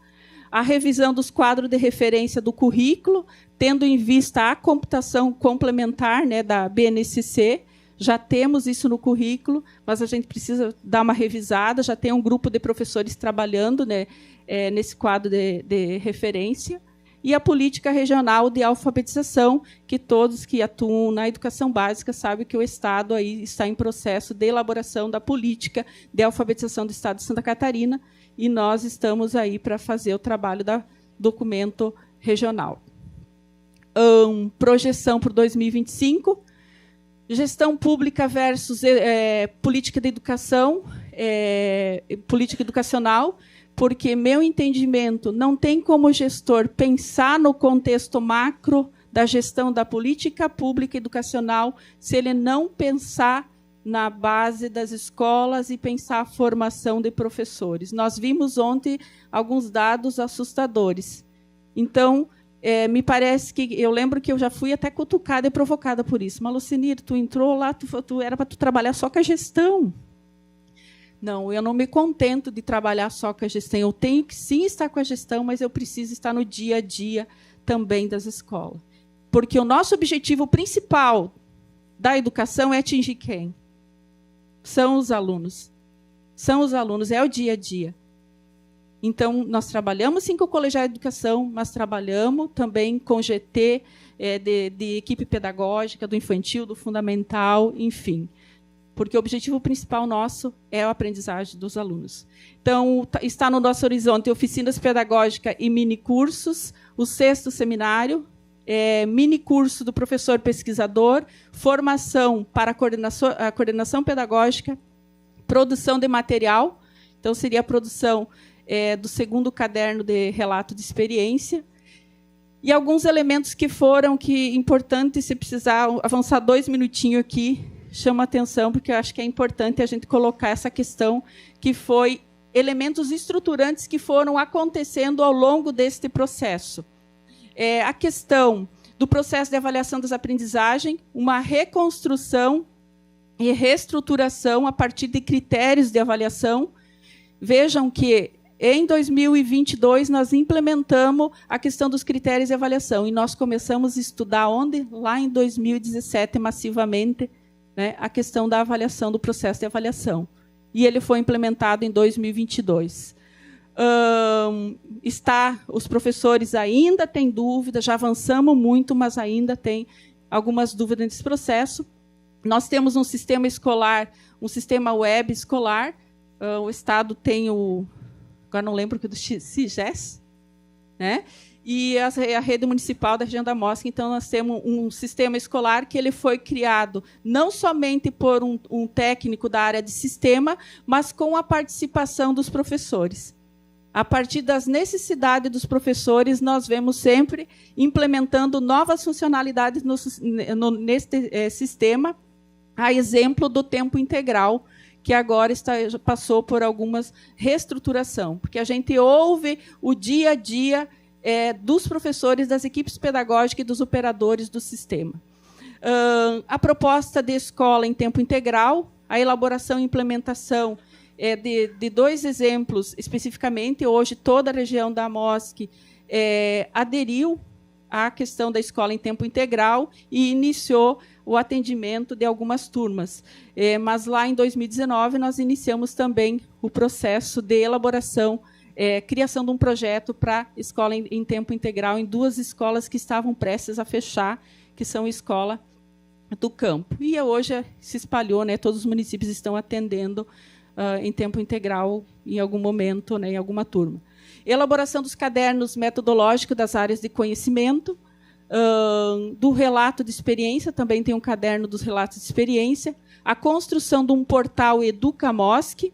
[SPEAKER 1] a revisão dos quadros de referência do currículo, tendo em vista a computação complementar, né, da BNCC. Já temos isso no currículo, mas a gente precisa dar uma revisada. Já tem um grupo de professores trabalhando, né, nesse quadro de referência. E a política regional de alfabetização, que todos que atuam na educação básica sabem que o Estado aí está em processo de elaboração da política de alfabetização do Estado de Santa Catarina, e nós estamos aí para fazer o trabalho do documento regional. Projeção para 2025, gestão pública versus política de educação, política educacional, porque, meu entendimento, não tem como gestor pensar no contexto macro da gestão da política pública educacional se ele não pensar na base das escolas e pensar a formação de professores. Nós vimos ontem alguns dados assustadores. Então, me parece que... Eu lembro que eu já fui até cutucada e provocada por isso. Mas, Lucinir, tu entrou lá, era para tu trabalhar só com a gestão. Não, eu não me contento de trabalhar só com a gestão. Eu tenho que sim estar com a gestão, mas eu preciso estar no dia a dia também das escolas. Porque o nosso objetivo principal da educação é atingir quem? São os alunos. São os alunos, é o dia a dia. Então, nós trabalhamos sim com o Colegiado de Educação, mas trabalhamos também com GT, de equipe pedagógica, do infantil, do fundamental, enfim. Porque o objetivo principal nosso é a aprendizagem dos alunos. Então, está no nosso horizonte oficinas pedagógicas e minicursos, o 6º seminário, minicurso do professor pesquisador, formação para a coordenação pedagógica, produção de material, então seria a produção do 2º caderno de relato de experiência, e alguns elementos que foram importantes, se precisar avançar 2 minutinhos aqui, chama atenção, porque eu acho que é importante a gente colocar essa questão, que foi elementos estruturantes que foram acontecendo ao longo deste processo. A questão do processo de avaliação das aprendizagens, uma reconstrução e reestruturação a partir de critérios de avaliação. Vejam que, em 2022, nós implementamos a questão dos critérios de avaliação, e nós começamos a estudar onde? Lá em 2017, massivamente, né, a questão da avaliação, do processo de avaliação. E ele foi implementado em 2022. Os professores ainda têm dúvidas, já avançamos muito, mas ainda tem algumas dúvidas nesse processo. Nós temos um sistema escolar, um sistema web escolar. O Estado tem agora não lembro o que do CIGES, né? E a rede municipal da região da Mosca. Então, nós temos um sistema escolar que ele foi criado não somente por um técnico da área de sistema, mas com a participação dos professores. A partir das necessidades dos professores, nós vemos sempre implementando novas funcionalidades neste sistema, a exemplo do tempo integral, que agora passou por algumas reestruturação, porque a gente ouve o dia a dia dos professores, das equipes pedagógicas e dos operadores do sistema. A proposta de escola em tempo integral, a elaboração e implementação de 2 exemplos, especificamente. Hoje, toda a região da MOSC aderiu à questão da escola em tempo integral e iniciou o atendimento de algumas turmas. Mas, lá em 2019, nós iniciamos também o processo de elaboração, criação de um projeto para escola em tempo integral em 2 escolas que estavam prestes a fechar, que são a escola do campo. E hoje se espalhou, né, todos os municípios estão atendendo em tempo integral em algum momento, né, em alguma turma. Elaboração dos cadernos metodológicos das áreas de conhecimento, do relato de experiência, também tem um caderno dos relatos de experiência, a construção de um portal EducaMosc,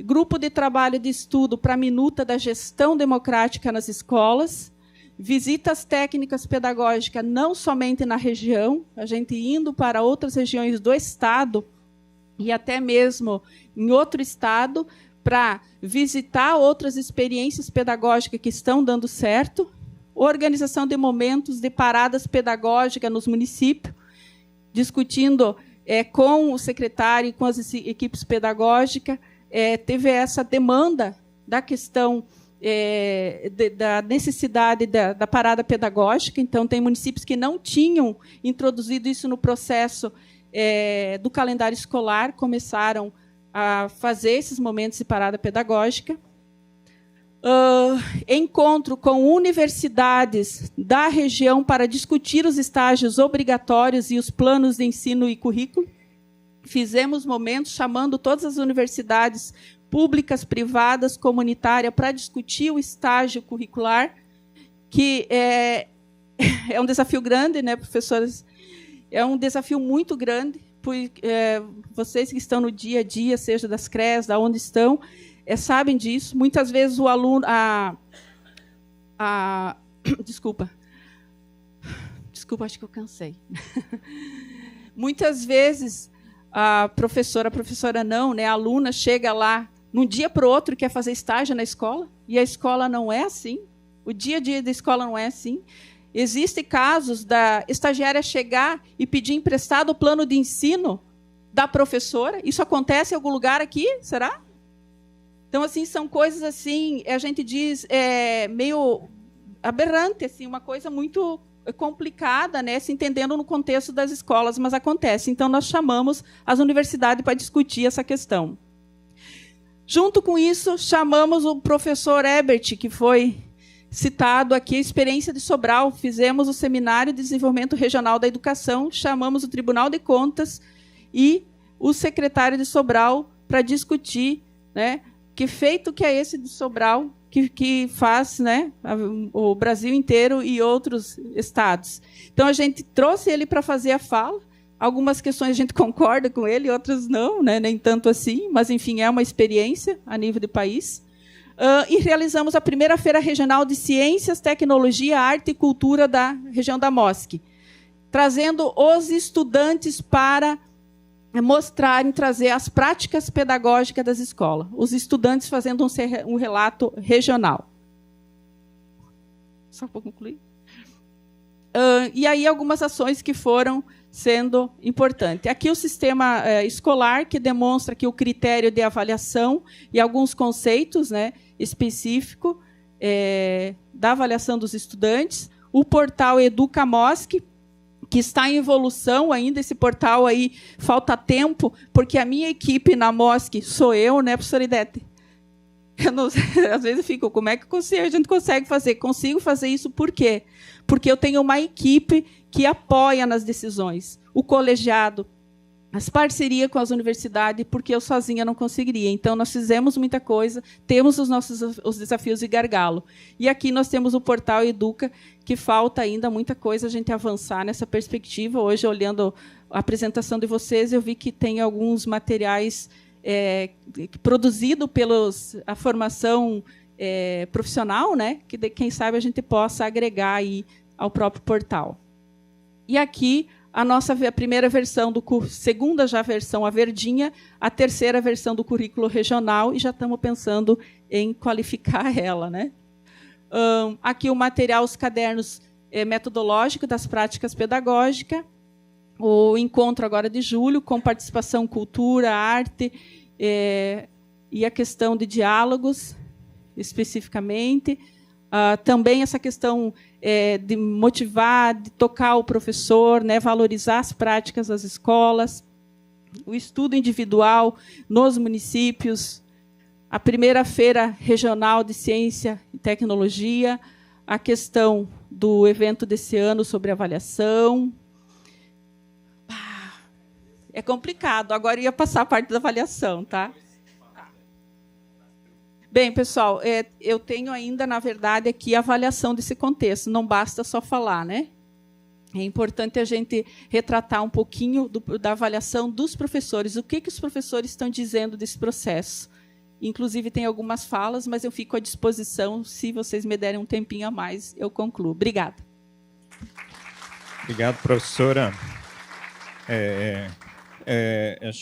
[SPEAKER 1] grupo de trabalho de estudo para a minuta da gestão democrática nas escolas, visitas técnicas pedagógicas não somente na região, a gente indo para outras regiões do Estado e até mesmo em outro Estado para visitar outras experiências pedagógicas que estão dando certo, organização de momentos de paradas pedagógicas nos municípios, discutindo com o secretário e com as equipes pedagógicas. Teve essa demanda da questão da necessidade da parada pedagógica. Então, tem municípios que não tinham introduzido isso no processo do calendário escolar, começaram a fazer esses momentos de parada pedagógica. Encontro com universidades da região para discutir os estágios obrigatórios e os planos de ensino e currículo. Fizemos momentos chamando todas as universidades públicas, privadas, comunitárias, para discutir o estágio curricular, que é um desafio grande, né, professores? É um desafio muito grande, porque vocês que estão no dia a dia, seja das CREs, da onde estão, sabem disso. Muitas vezes o aluno... Desculpa, acho que eu cansei. Muitas vezes a professora não, né? A aluna chega lá, num dia para o outro, quer fazer estágio na escola, e a escola não é assim. O dia a dia da escola não é assim. Existem casos da estagiária chegar e pedir emprestado o plano de ensino da professora. Isso acontece em algum lugar aqui? Será? Então, assim, são coisas assim, a gente diz, meio aberrante, assim, uma coisa muito complicada, né, se entendendo no contexto das escolas, mas acontece. Então, nós chamamos as universidades para discutir essa questão. Junto com isso, chamamos o professor Ebert, que foi citado aqui, a experiência de Sobral. Fizemos o Seminário de Desenvolvimento Regional da Educação, chamamos o Tribunal de Contas e o secretário de Sobral para discutir, né, que feito que é esse de Sobral, que faz, né, o Brasil inteiro e outros estados. Então, a gente trouxe ele para fazer a fala. Algumas questões a gente concorda com ele, outras não, né, nem tanto assim, mas, enfim, é uma experiência a nível de país. E realizamos a primeira Feira Regional de Ciências, Tecnologia, Arte e Cultura da região da MOSC, trazendo os estudantes para mostrarem, trazer as práticas pedagógicas das escolas. Os estudantes fazendo um relato regional. Só para concluir. E aí algumas ações que foram sendo importantes. Aqui o sistema escolar, que demonstra que o critério de avaliação e alguns conceitos, né, específicos da avaliação dos estudantes. O portal Educa MOSC, que está em evolução ainda, esse portal aí falta tempo, porque a minha equipe na MOSC sou eu, né, professora Idete? Às vezes eu fico, como é que a gente consegue fazer? Consigo fazer isso por quê? Porque eu tenho uma equipe que apoia nas decisões, o colegiado, as parcerias com as universidades, porque eu sozinha não conseguiria. Então, nós fizemos muita coisa, temos os desafios de gargalo. E aqui nós temos o portal Educa, que falta ainda muita coisa a gente avançar nessa perspectiva. Hoje, olhando a apresentação de vocês, eu vi que tem alguns materiais produzidos a formação profissional, né, que, quem sabe, a gente possa agregar aí ao próprio portal. E aqui a primeira versão do curso, segunda já versão, a verdinha, a terceira versão do currículo regional, e já estamos pensando em qualificar ela, né? Aqui o material, os cadernos metodológicos das práticas pedagógicas, o encontro agora de julho, com participação, cultura, arte, e a questão de diálogos, especificamente. Também essa questão de motivar, de tocar o professor, né, valorizar as práticas das escolas, o estudo individual nos municípios, a primeira Feira Regional de Ciência e Tecnologia, a questão do evento desse ano sobre avaliação. É complicado, agora ia passar a parte da avaliação, tá? Bem, pessoal, eu tenho ainda, na verdade, aqui a avaliação desse contexto. Não basta só falar, né? É importante a gente retratar um pouquinho da avaliação dos professores. O que os professores estão dizendo desse processo? Inclusive, tem algumas falas, mas eu fico à disposição. Se vocês me derem um tempinho a mais, eu concluo. Obrigada.
[SPEAKER 2] Obrigado, professora. Eu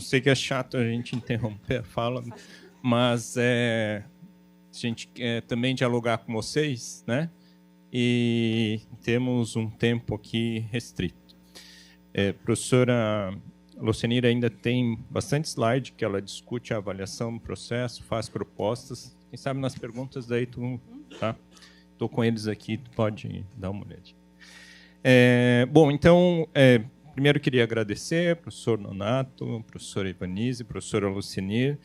[SPEAKER 2] sei que é chato a gente interromper a fala, mas a gente quer também dialogar com vocês, né? E temos um tempo aqui restrito. Professora Lucianira ainda tem bastante slide que ela discute a avaliação do processo, faz propostas. Quem sabe nas perguntas daí tá? Estou com eles aqui, tu pode dar uma olhadinha. Bom, então, primeiro queria agradecer ao professor Nonato, professora Ivanise, professora Lucianira,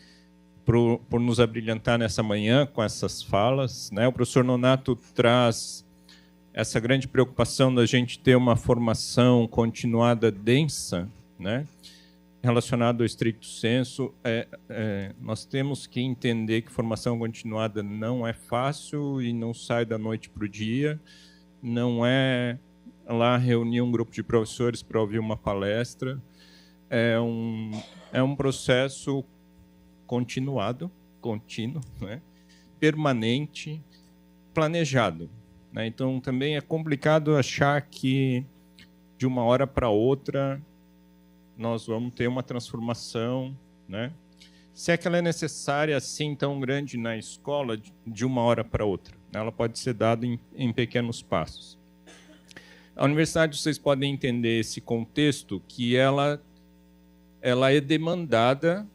[SPEAKER 2] por nos abrilhantar nessa manhã com essas falas, né? O professor Nonato traz essa grande preocupação da gente ter uma formação continuada densa, né? Relacionado ao estricto senso. Nós temos que entender que formação continuada não é fácil e não sai da noite para o dia, não é lá reunir um grupo de professores para ouvir uma palestra, é um processo contínuo, né? Permanente, planejado, né? Então, também é complicado achar que, de uma hora para outra, nós vamos ter uma transformação, né? Se é que ela é necessária assim tão grande na escola, de uma hora para outra. Ela pode ser dada em pequenos passos. A universidade, vocês podem entender esse contexto, que ela é demandada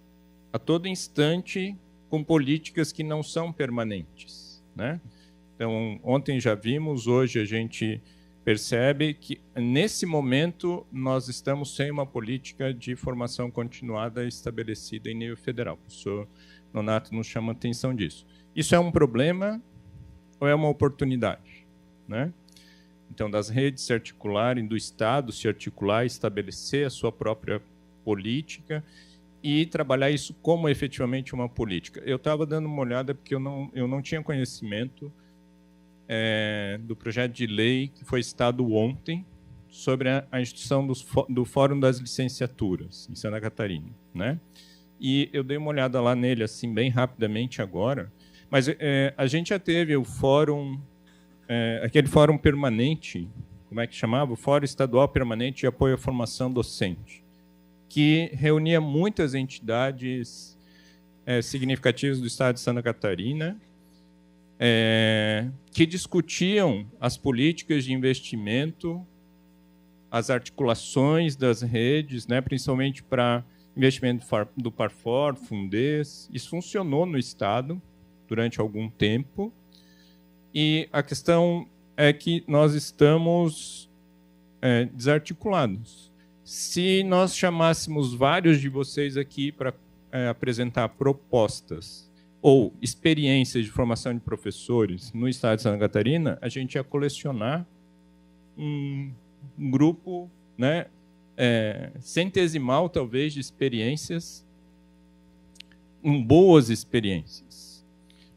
[SPEAKER 2] a todo instante com políticas que não são permanentes, né? Então, ontem já vimos, hoje a gente percebe que, nesse momento, nós estamos sem uma política de formação continuada estabelecida em nível federal. O professor Nonato nos chama a atenção disso. Isso é um problema ou é uma oportunidade, né? Então, das redes se articularem, do Estado se articular, estabelecer a sua própria política e trabalhar isso como efetivamente uma política. Eu estava dando uma olhada porque eu não tinha conhecimento do projeto de lei que foi citado ontem sobre a instituição do Fórum das Licenciaturas em Santa Catarina, né? E eu dei uma olhada lá nele assim bem rapidamente agora, mas a gente já teve o fórum, aquele fórum permanente, como é que chamava? O Fórum Estadual Permanente de Apoio à Formação Docente, que reunia muitas entidades significativas do estado de Santa Catarina, que discutiam as políticas de investimento, as articulações das redes, né, principalmente para investimento do Parfor, Fundez. Isso funcionou no estado durante algum tempo. E a questão é que nós estamos desarticulados. Se nós chamássemos vários de vocês aqui para apresentar propostas ou experiências de formação de professores no estado de Santa Catarina, a gente ia colecionar um grupo, né, centesimal, talvez, de experiências, boas experiências,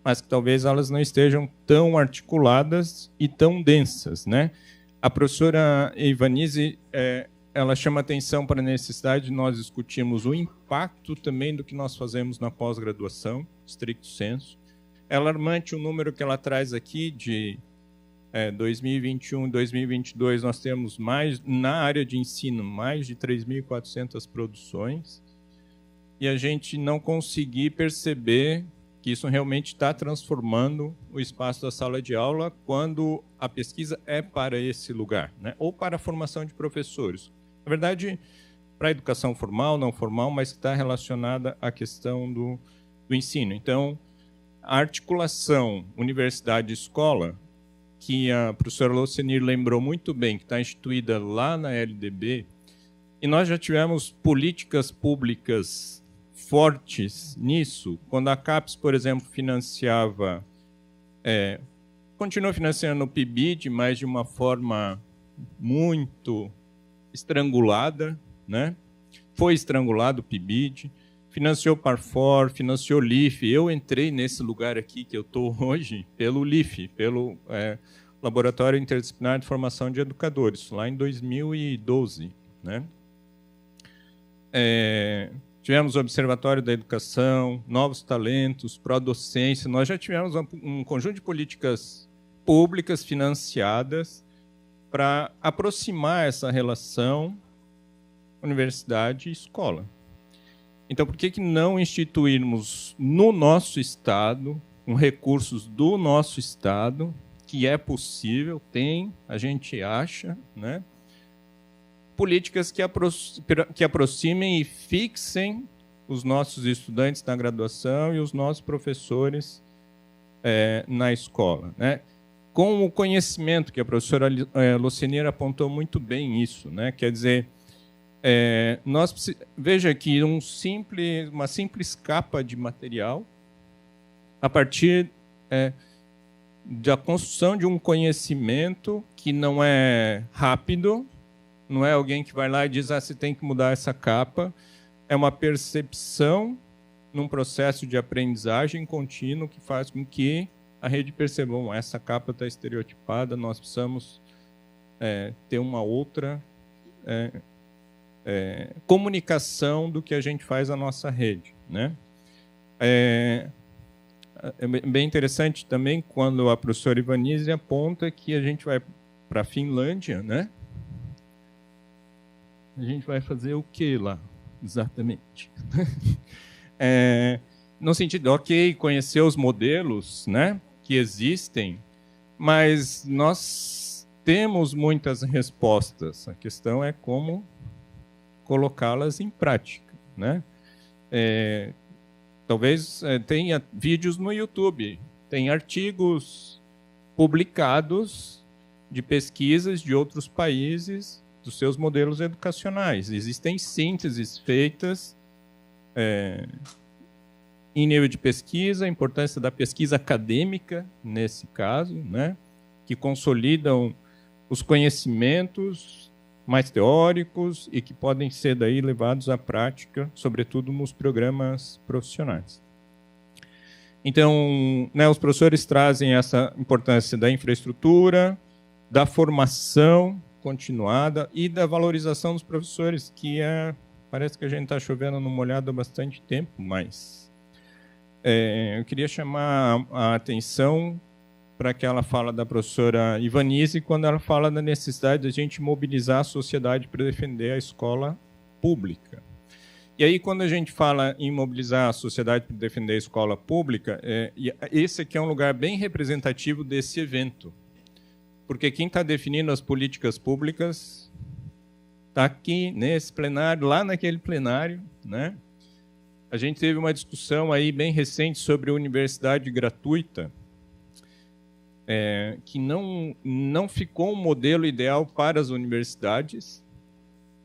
[SPEAKER 2] mas que talvez elas não estejam tão articuladas e tão densas, né? A professora Ivanise, ela chama atenção para a necessidade de nós discutirmos o impacto também do que nós fazemos na pós-graduação, stricto sensu. É alarmante o número que ela traz aqui de 2021 e 2022, nós temos na área de ensino, mais de 3.400 produções, e a gente não conseguir perceber que isso realmente está transformando o espaço da sala de aula quando a pesquisa é para esse lugar, né? Ou para a formação de professores. Na verdade, para a educação formal, não formal, mas que está relacionada à questão do ensino. Então, a articulação universidade-escola, que a professora Locenir lembrou muito bem, que está instituída lá na LDB, e nós já tivemos políticas públicas fortes nisso, quando a CAPES, por exemplo, financiava, continua financiando o PIBID, mas de uma forma muito estrangulada, né? Foi estrangulado o PIBID, financiou Parfor, financiou LIF. Eu entrei nesse lugar aqui que eu estou hoje pelo LIF, pelo Laboratório Interdisciplinar de Formação de Educadores, lá em 2012, né? Tivemos o Observatório da Educação, Novos Talentos, Prodocência. Nós já tivemos um conjunto de políticas públicas financiadas para aproximar essa relação universidade e escola. Então, por que não instituirmos no nosso estado, com recursos do nosso estado, que é possível, a gente acha, né, políticas que aproximem e fixem os nossos estudantes na graduação e os nossos professores na escola, né? Com o conhecimento que a professora Locenir apontou muito bem isso, né? Quer dizer, veja aqui uma simples capa de material a partir da construção de um conhecimento que não é rápido, não é alguém que vai lá e diz, você tem que mudar essa capa, é uma percepção num processo de aprendizagem contínuo que faz com que a rede perceba, essa capa está estereotipada, nós precisamos ter uma outra comunicação do que a gente faz na nossa rede, né? É bem interessante também quando a professora Ivanise aponta que a gente vai para a Finlândia, né? A gente vai fazer o que lá, exatamente? No sentido, ok, conhecer os modelos, né, que existem, mas nós temos muitas respostas. A questão é como colocá-las em prática, né? Talvez tenha vídeos no YouTube, tem artigos publicados de pesquisas de outros países, dos seus modelos educacionais. Existem sínteses feitas em nível de pesquisa, a importância da pesquisa acadêmica, nesse caso, né, que consolidam os conhecimentos mais teóricos e que podem ser daí levados à prática, sobretudo nos programas profissionais. Então, né, os professores trazem essa importância da infraestrutura, da formação continuada e da valorização dos professores, que parece que a gente está chovendo no molhado há bastante tempo, mas eu queria chamar a atenção para aquela fala da professora Ivanise, quando ela fala da necessidade de a gente mobilizar a sociedade para defender a escola pública. E aí, quando a gente fala em mobilizar a sociedade para defender a escola pública, esse aqui é um lugar bem representativo desse evento. Porque quem está definindo as políticas públicas está aqui, nesse plenário, lá naquele plenário, né? A gente teve uma discussão aí bem recente sobre a universidade gratuita, que não ficou um modelo ideal para as universidades,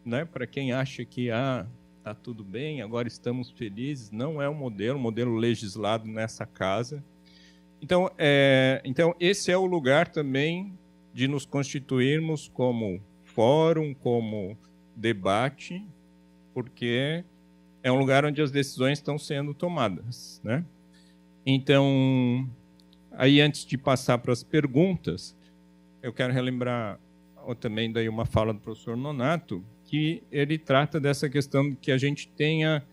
[SPEAKER 2] né? Para quem acha que está tudo bem, agora estamos felizes, não é um modelo legislado nessa casa. Então, esse é o lugar também de nos constituirmos como fórum, como debate, porque é um lugar onde as decisões estão sendo tomadas, né? Então, aí antes de passar para as perguntas, eu quero relembrar também daí uma fala do professor Nonato, que ele trata dessa questão de que a gente tenha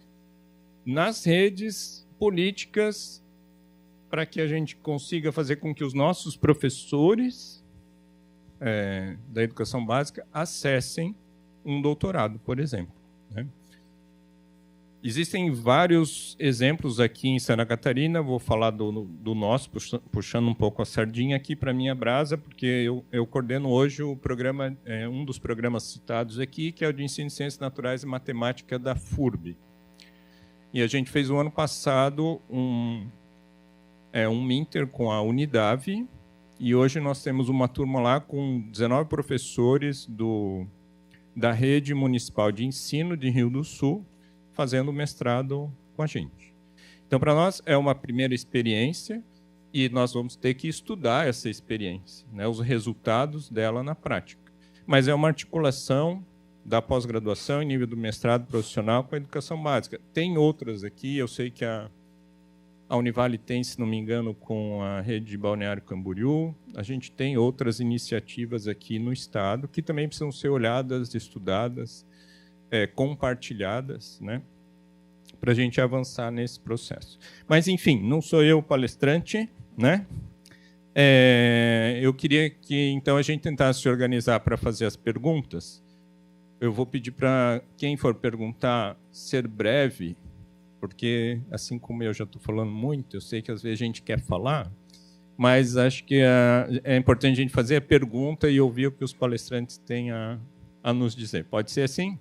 [SPEAKER 2] nas redes políticas para que a gente consiga fazer com que os nossos professores da educação básica acessem um doutorado, por exemplo, né? Existem vários exemplos aqui em Santa Catarina, vou falar do nosso, puxando um pouco a sardinha aqui para a minha brasa, porque eu coordeno hoje o programa, um dos programas citados aqui, que é o de Ensino de Ciências Naturais e Matemática da FURB. E a gente fez o ano passado um Minter com a Unidave, e hoje nós temos uma turma lá com 19 professores da Rede Municipal de Ensino de Rio do Sul, fazendo mestrado com a gente. Então, para nós, é uma primeira experiência e nós vamos ter que estudar essa experiência, né, os resultados dela na prática. Mas é uma articulação da pós-graduação em nível do mestrado profissional com a educação básica. Tem outras aqui, eu sei que a Univale tem, se não me engano, com a rede de Balneário Camboriú. A gente tem outras iniciativas aqui no Estado que também precisam ser olhadas, estudadas, compartilhadas, né, para a gente avançar nesse processo. Mas, enfim, não sou eu o palestrante, né? Eu queria que, então, a gente tentasse se organizar para fazer as perguntas. Eu vou pedir para quem for perguntar ser breve, porque, assim como eu já estou falando muito, eu sei que às vezes a gente quer falar, mas acho que é importante a gente fazer a pergunta e ouvir o que os palestrantes têm a nos dizer. Pode ser assim?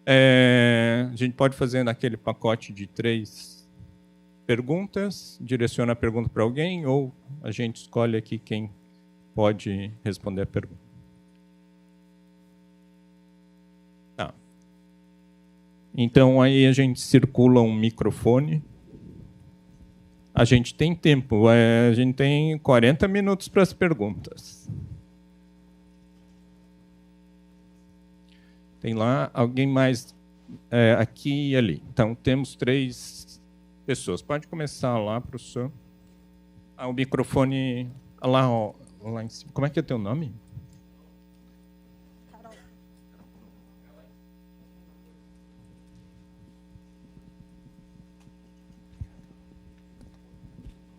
[SPEAKER 2] A gente pode fazer naquele pacote de 3 perguntas, direciona a pergunta para alguém, ou a gente escolhe aqui quem pode responder a pergunta. Tá. Então, aí a gente circula um microfone. A gente tem tempo, a gente tem 40 minutos para as perguntas. Tem lá alguém mais aqui e ali. Então, temos 3 pessoas. Pode começar lá, professor. O microfone lá, ó, lá em cima. Como é que é teu nome? Carol.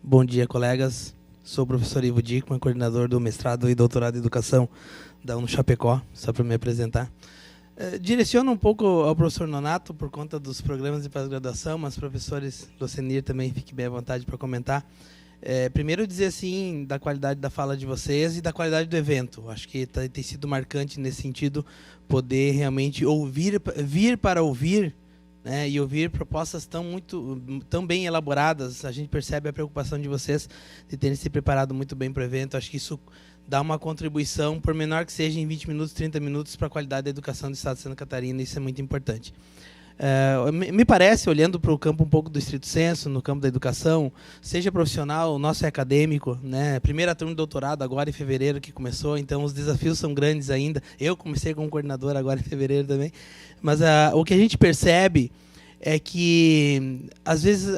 [SPEAKER 3] Bom dia, colegas. Sou o professor Ivo Dickmann, coordenador do mestrado e doutorado em educação da UNO Chapecó, só para me apresentar. Direciono um pouco ao professor Nonato por conta dos programas de pós-graduação, mas professores do CENIR também fiquem bem à vontade para comentar. Primeiro dizer assim da qualidade da fala de vocês e da qualidade do evento. Acho que tem sido marcante nesse sentido poder realmente vir para ouvir né, e ouvir propostas tão bem elaboradas. A gente percebe a preocupação de vocês de terem se preparado muito bem para o evento. Acho que isso dá uma contribuição, por menor que seja, em 20 minutos, 30 minutos, para a qualidade da educação do Estado de Santa Catarina. Isso é muito importante. Me parece, olhando para o campo um pouco do estrito senso, no campo da educação, seja profissional, o nosso é acadêmico, né? Primeira turma de doutorado agora em fevereiro que começou, então os desafios são grandes ainda. Eu comecei como coordenador agora em fevereiro também, mas o que a gente percebe é que às vezes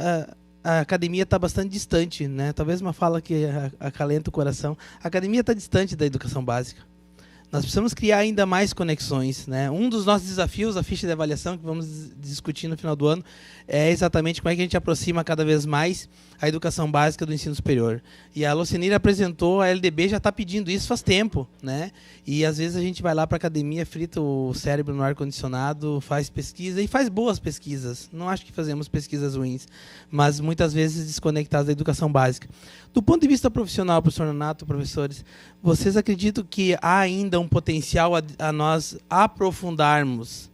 [SPEAKER 3] a academia está bastante distante, né? Talvez uma fala que acalenta o coração. A academia está distante da educação básica. Nós precisamos criar ainda mais conexões, né? Um dos nossos desafios, a ficha de avaliação, que vamos discutir no final do ano, é exatamente como é que a gente aproxima cada vez mais a educação básica do ensino superior. E a Lucenira apresentou, a LDB já está pedindo isso faz tempo, né? E às vezes a gente vai lá para a academia, frita o cérebro no ar-condicionado, faz pesquisa e faz boas pesquisas. Não acho que fazemos pesquisas ruins, mas muitas vezes desconectadas da educação básica. Do ponto de vista profissional, professor Nonato, professores, vocês acreditam que há ainda um potencial a nós aprofundarmos,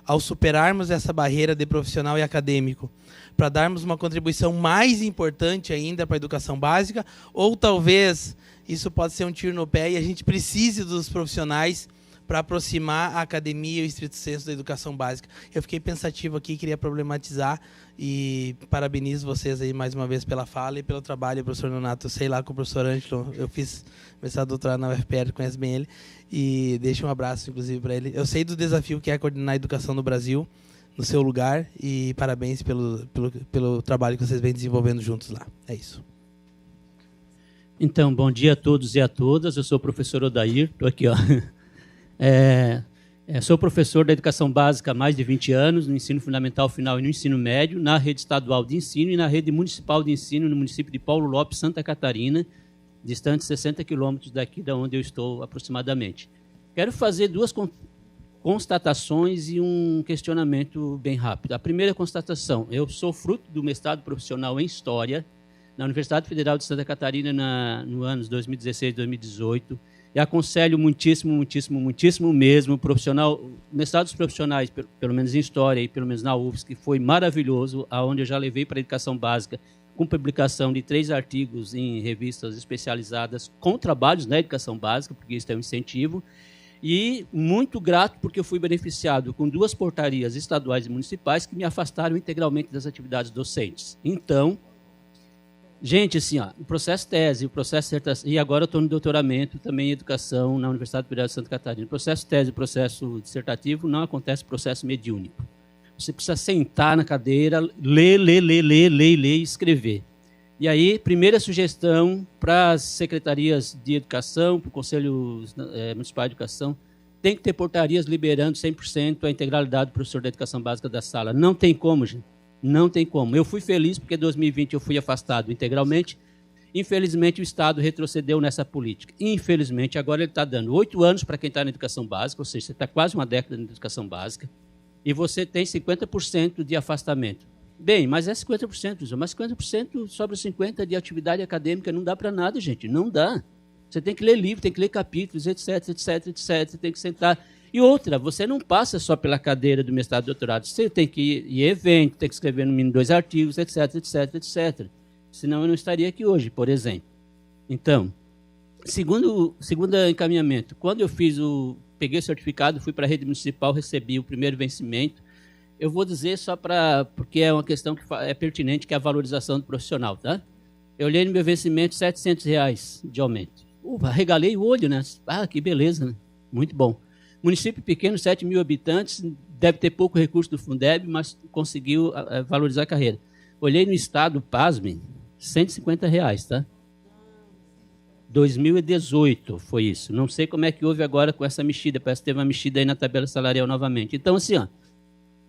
[SPEAKER 3] ao superarmos essa barreira de profissional e acadêmico, para darmos uma contribuição mais importante ainda para a educação básica? Ou talvez isso pode ser um tiro no pé e a gente precise dos profissionais para aproximar a academia e o estrito senso da educação básica? Eu fiquei pensativo aqui, queria problematizar e parabenizo vocês aí mais uma vez pela fala e pelo trabalho, professor Nonato. Eu sei lá com o professor Ângelo, eu fiz mestrado doutorado na UFPR, conhece bem ele, e deixo um abraço, inclusive, para ele. Eu sei do desafio que é coordenar a educação no Brasil, no seu lugar, e parabéns pelo trabalho que vocês vêm desenvolvendo juntos lá. É isso.
[SPEAKER 4] Então, bom dia a todos e a todas. Eu sou o professor Odair, estou aqui, ó. Sou professor da educação básica há mais de 20 anos, no ensino fundamental final e no ensino médio, na rede estadual de ensino e na rede municipal de ensino no município de Paulo Lopes, Santa Catarina, distante 60 quilômetros daqui de onde eu estou aproximadamente. Quero fazer duas constatações e um questionamento bem rápido. A primeira constatação: eu sou fruto do mestrado profissional em História na Universidade Federal de Santa Catarina no anos 2016 e 2018, e aconselho muitíssimo, muitíssimo, muitíssimo mesmo, mestrados profissionais, pelo menos em História e pelo menos na UFSC, que foi maravilhoso, aonde eu já levei para a educação básica, com publicação de 3 artigos em revistas especializadas com trabalhos na educação básica, porque isso é um incentivo, e muito grato porque eu fui beneficiado com 2 portarias estaduais e municipais que me afastaram integralmente das atividades docentes. Então, gente, assim, ó, o processo tese, o processo dissertação, e agora eu estou no doutoramento também em educação na Universidade Federal de Santa Catarina. O processo tese e o processo dissertativo não acontece processo mediúnico. Você precisa sentar na cadeira, ler e escrever. E aí, primeira sugestão para as secretarias de educação, para o Conselho Municipal de Educação, tem que ter portarias liberando 100% a integralidade do professor da educação básica da sala. Não tem como, gente. Não tem como. Eu fui feliz porque em 2020 eu fui afastado integralmente. Infelizmente, o Estado retrocedeu nessa política. Infelizmente, agora ele está dando 8 anos para quem está na educação básica, ou seja, você está quase uma década na educação básica, e você tem 50% de afastamento. Bem, mas é 50%, mas 50% sobre 50% de atividade acadêmica não dá para nada, gente, não dá. Você tem que ler livro, tem que ler capítulos, etc, você tem que sentar. E outra, você não passa só pela cadeira do mestrado e doutorado, você tem que ir em evento, tem que escrever no mínimo 2 artigos, etc. Senão eu não estaria aqui hoje, por exemplo. Então, segundo encaminhamento, quando eu peguei o certificado, fui para a rede municipal, recebi o primeiro vencimento. Eu vou dizer só porque é uma questão que é pertinente, que é a valorização do profissional, tá? Eu olhei no meu vencimento, R$ 700 de aumento. Regalei o olho, né? Ah, que beleza, né? Muito bom. Município pequeno, 7 mil habitantes, deve ter pouco recurso do Fundeb, mas conseguiu valorizar a carreira. Olhei no estado, pasmem, R$ 150, tá? 2018 foi isso. Não sei como é que houve agora com essa mexida, parece que teve uma mexida aí na tabela salarial novamente. Então, assim, ó,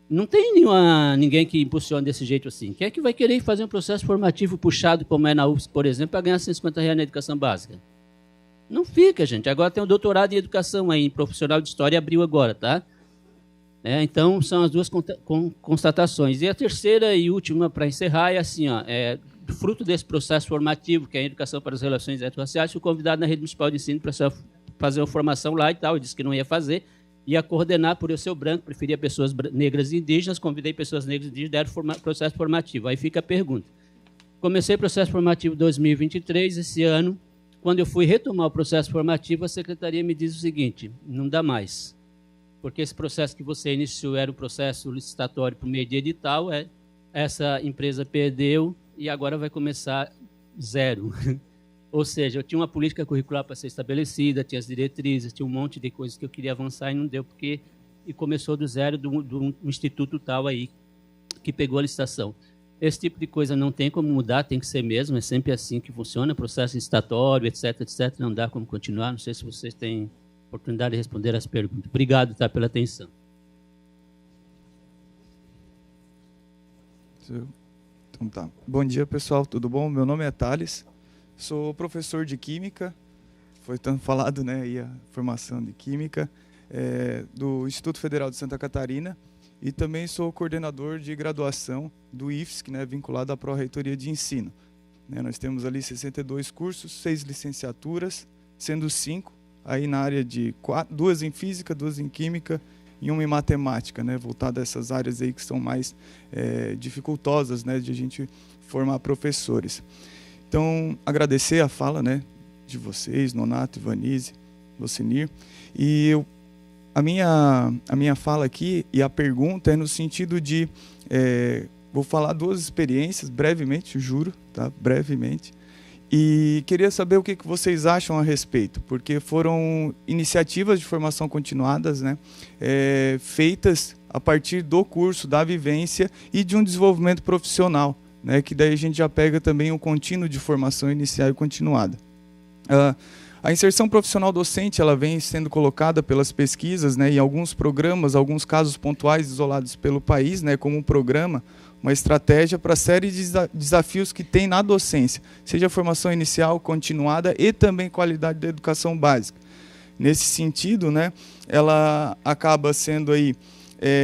[SPEAKER 4] não tem ninguém que impulsione desse jeito assim. Quem é que vai querer fazer um processo formativo puxado, como é na UFSC, por exemplo, para ganhar R$ 150 na educação básica? Não fica, gente. Agora tem um doutorado em educação aí, em profissional de história, abriu agora, tá? Então, são as duas constatações. E a terceira e última, para encerrar, é assim, ó, fruto desse processo formativo, que é a educação para as relações interraciais, fui convidado na rede municipal de ensino para fazer uma formação lá e tal. Eu disse que não ia fazer. ia coordenar, por eu ser branco, preferia pessoas negras e indígenas, convidei pessoas negras e indígenas, deram processo formativo. Aí fica a pergunta. Comecei o processo formativo em 2023, esse ano. Quando eu fui retomar o processo formativo, a secretaria me diz o seguinte: não dá mais, porque esse processo que você iniciou era um processo licitatório por meio de edital, essa empresa perdeu e agora vai começar zero. Ou seja, eu tinha uma política curricular para ser estabelecida, tinha as diretrizes, tinha um monte de coisas que eu queria avançar e não deu, porque e começou do zero do instituto tal aí, que pegou a licitação. Esse tipo de coisa não tem como mudar, tem que ser mesmo, é sempre assim que funciona, processo licitatório, etc, etc, não dá como continuar. Não sei se vocês têm oportunidade de responder as perguntas. Obrigado, tá, pela atenção.
[SPEAKER 5] Então tá. Bom dia, pessoal, tudo bom? Meu nome é Thales, sou professor de Química, foi tanto falado, né, aí a formação de Química, do Instituto Federal de Santa Catarina, e também sou coordenador de graduação do IFSC, né, vinculado à Pró-Reitoria de Ensino. Nós temos ali 62 cursos, 6 licenciaturas, sendo 5 aí na área de 2 em Física, 2 em Química e 1 em Matemática, né, voltada a essas áreas aí que são mais dificultosas, né, de a gente formar professores. Então, agradecer a fala, né, de vocês, Nonato, Ivanise, Lucinir, e a minha fala aqui e a pergunta é no sentido de, vou falar 2 experiências, brevemente, juro, tá? Brevemente, e queria saber o que vocês acham a respeito, porque foram iniciativas de formação continuadas, né, feitas a partir do curso, da vivência e de um desenvolvimento profissional, né, que daí a gente já pega também um contínuo de formação inicial e continuada. A inserção profissional docente, ela vem sendo colocada pelas pesquisas, né, em alguns programas, alguns casos pontuais isolados pelo país, né, como um programa, uma estratégia para a série de desafios que tem na docência, seja a formação inicial, continuada e também qualidade da educação básica. Nesse sentido, né, ela acaba sendo aí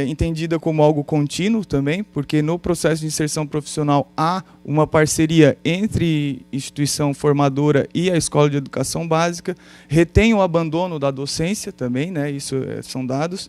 [SPEAKER 5] entendida como algo contínuo também, porque no processo de inserção profissional há uma parceria entre instituição formadora e a escola de educação básica, retém o abandono da docência também, né, isso são dados,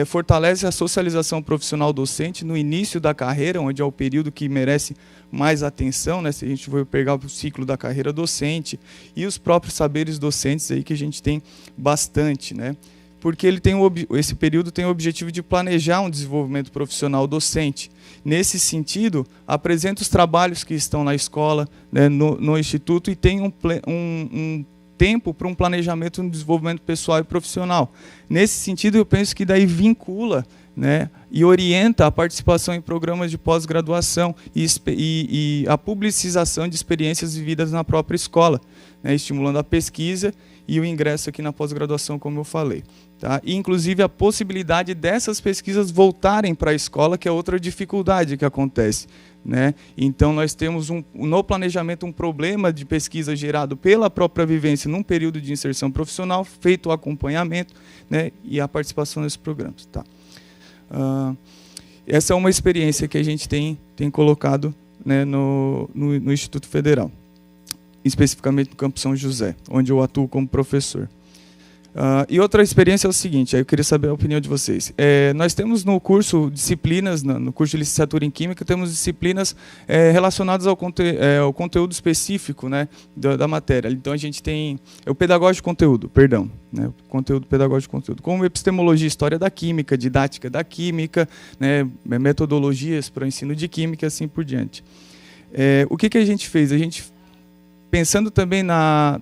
[SPEAKER 5] fortalece a socialização profissional docente no início da carreira, onde é o período que merece mais atenção, né, se a gente for pegar o ciclo da carreira docente, e os próprios saberes docentes aí que a gente tem bastante, né, porque ele tem esse período tem o objetivo de planejar um desenvolvimento profissional docente. Nesse sentido, apresenta os trabalhos que estão na escola, né, no instituto, e tem um tempo para um planejamento no desenvolvimento pessoal e profissional. Nesse sentido, eu penso que daí vincula, né, e orienta a participação em programas de pós-graduação e a publicização de experiências vividas na própria escola, né, estimulando a pesquisa e o ingresso aqui na pós-graduação, como eu falei. Tá? E, inclusive, a possibilidade dessas pesquisas voltarem para a escola, que é outra dificuldade que acontece, né? Então, nós temos no planejamento um problema de pesquisa gerado pela própria vivência num período de inserção profissional, feito o acompanhamento, né, e a participação nesses programas. Tá? Essa é uma experiência que a gente tem colocado, né, no Instituto Federal, especificamente no Campo São José, onde eu atuo como professor. E outra experiência é o seguinte, aí eu queria saber a opinião de vocês. Nós temos no curso disciplinas, no curso de licenciatura em Química, temos disciplinas relacionadas ao conteúdo específico, né, da matéria. Então a gente tem o pedagógico de conteúdo, perdão, né, conteúdo pedagógico de conteúdo, como epistemologia, história da química, didática da química, né, metodologias para o ensino de química, assim por diante. O que a gente fez? A gente, pensando também na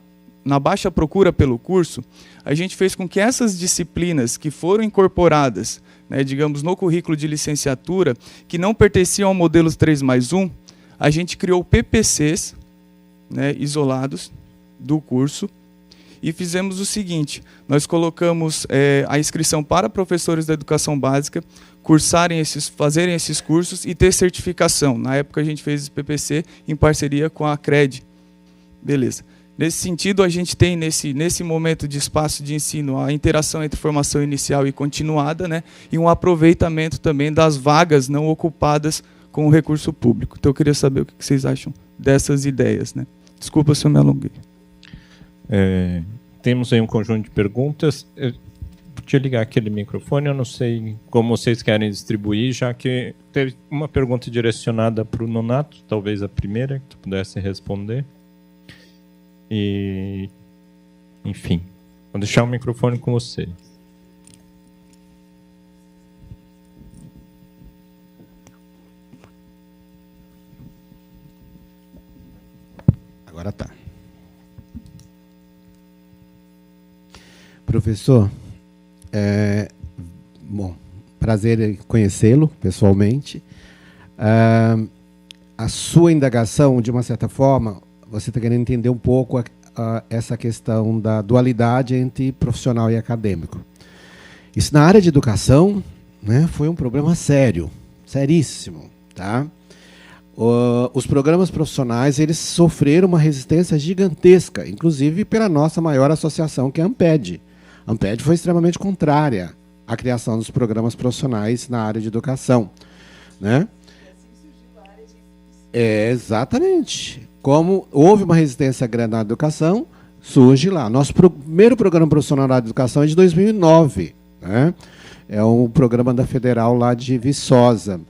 [SPEAKER 5] baixa procura pelo curso, a gente fez com que essas disciplinas que foram incorporadas, né, digamos, no currículo de licenciatura, que não pertenciam ao modelo 3+1, a gente criou PPCs, né, isolados do curso, e fizemos o seguinte: nós colocamos a inscrição para professores da educação básica fazerem esses cursos e ter certificação. Na época a gente fez esse PPC em parceria com a CRED. Beleza. Nesse sentido, a gente tem, nesse momento de espaço de ensino, a interação entre formação inicial e continuada, né, e um aproveitamento também das vagas não ocupadas com o recurso público. Então, eu queria saber o que vocês acham dessas ideias, né? Desculpa se eu me alonguei.
[SPEAKER 2] Temos aí um conjunto de perguntas. podia ligar aquele microfone, eu não sei como vocês querem distribuir, já que teve uma pergunta direcionada para o Nonato, talvez a primeira, que tu pudesse responder. E, enfim, vou deixar o microfone com você.
[SPEAKER 6] Agora tá. Professor, bom, prazer em conhecê-lo pessoalmente. A sua indagação, de uma certa forma, você está querendo entender um pouco essa questão da dualidade entre profissional e acadêmico. Isso na área de educação, né, foi um problema sério, seríssimo, tá? Os programas profissionais, eles sofreram uma resistência gigantesca, inclusive pela nossa maior associação, que é a ANPED. A ANPED foi extremamente contrária à criação dos programas profissionais na área de educação, né? Exatamente. Como houve uma resistência grande na educação, surge lá. Nosso primeiro programa profissional na educação é de 2009, né? É um programa da Federal lá de Viçosa.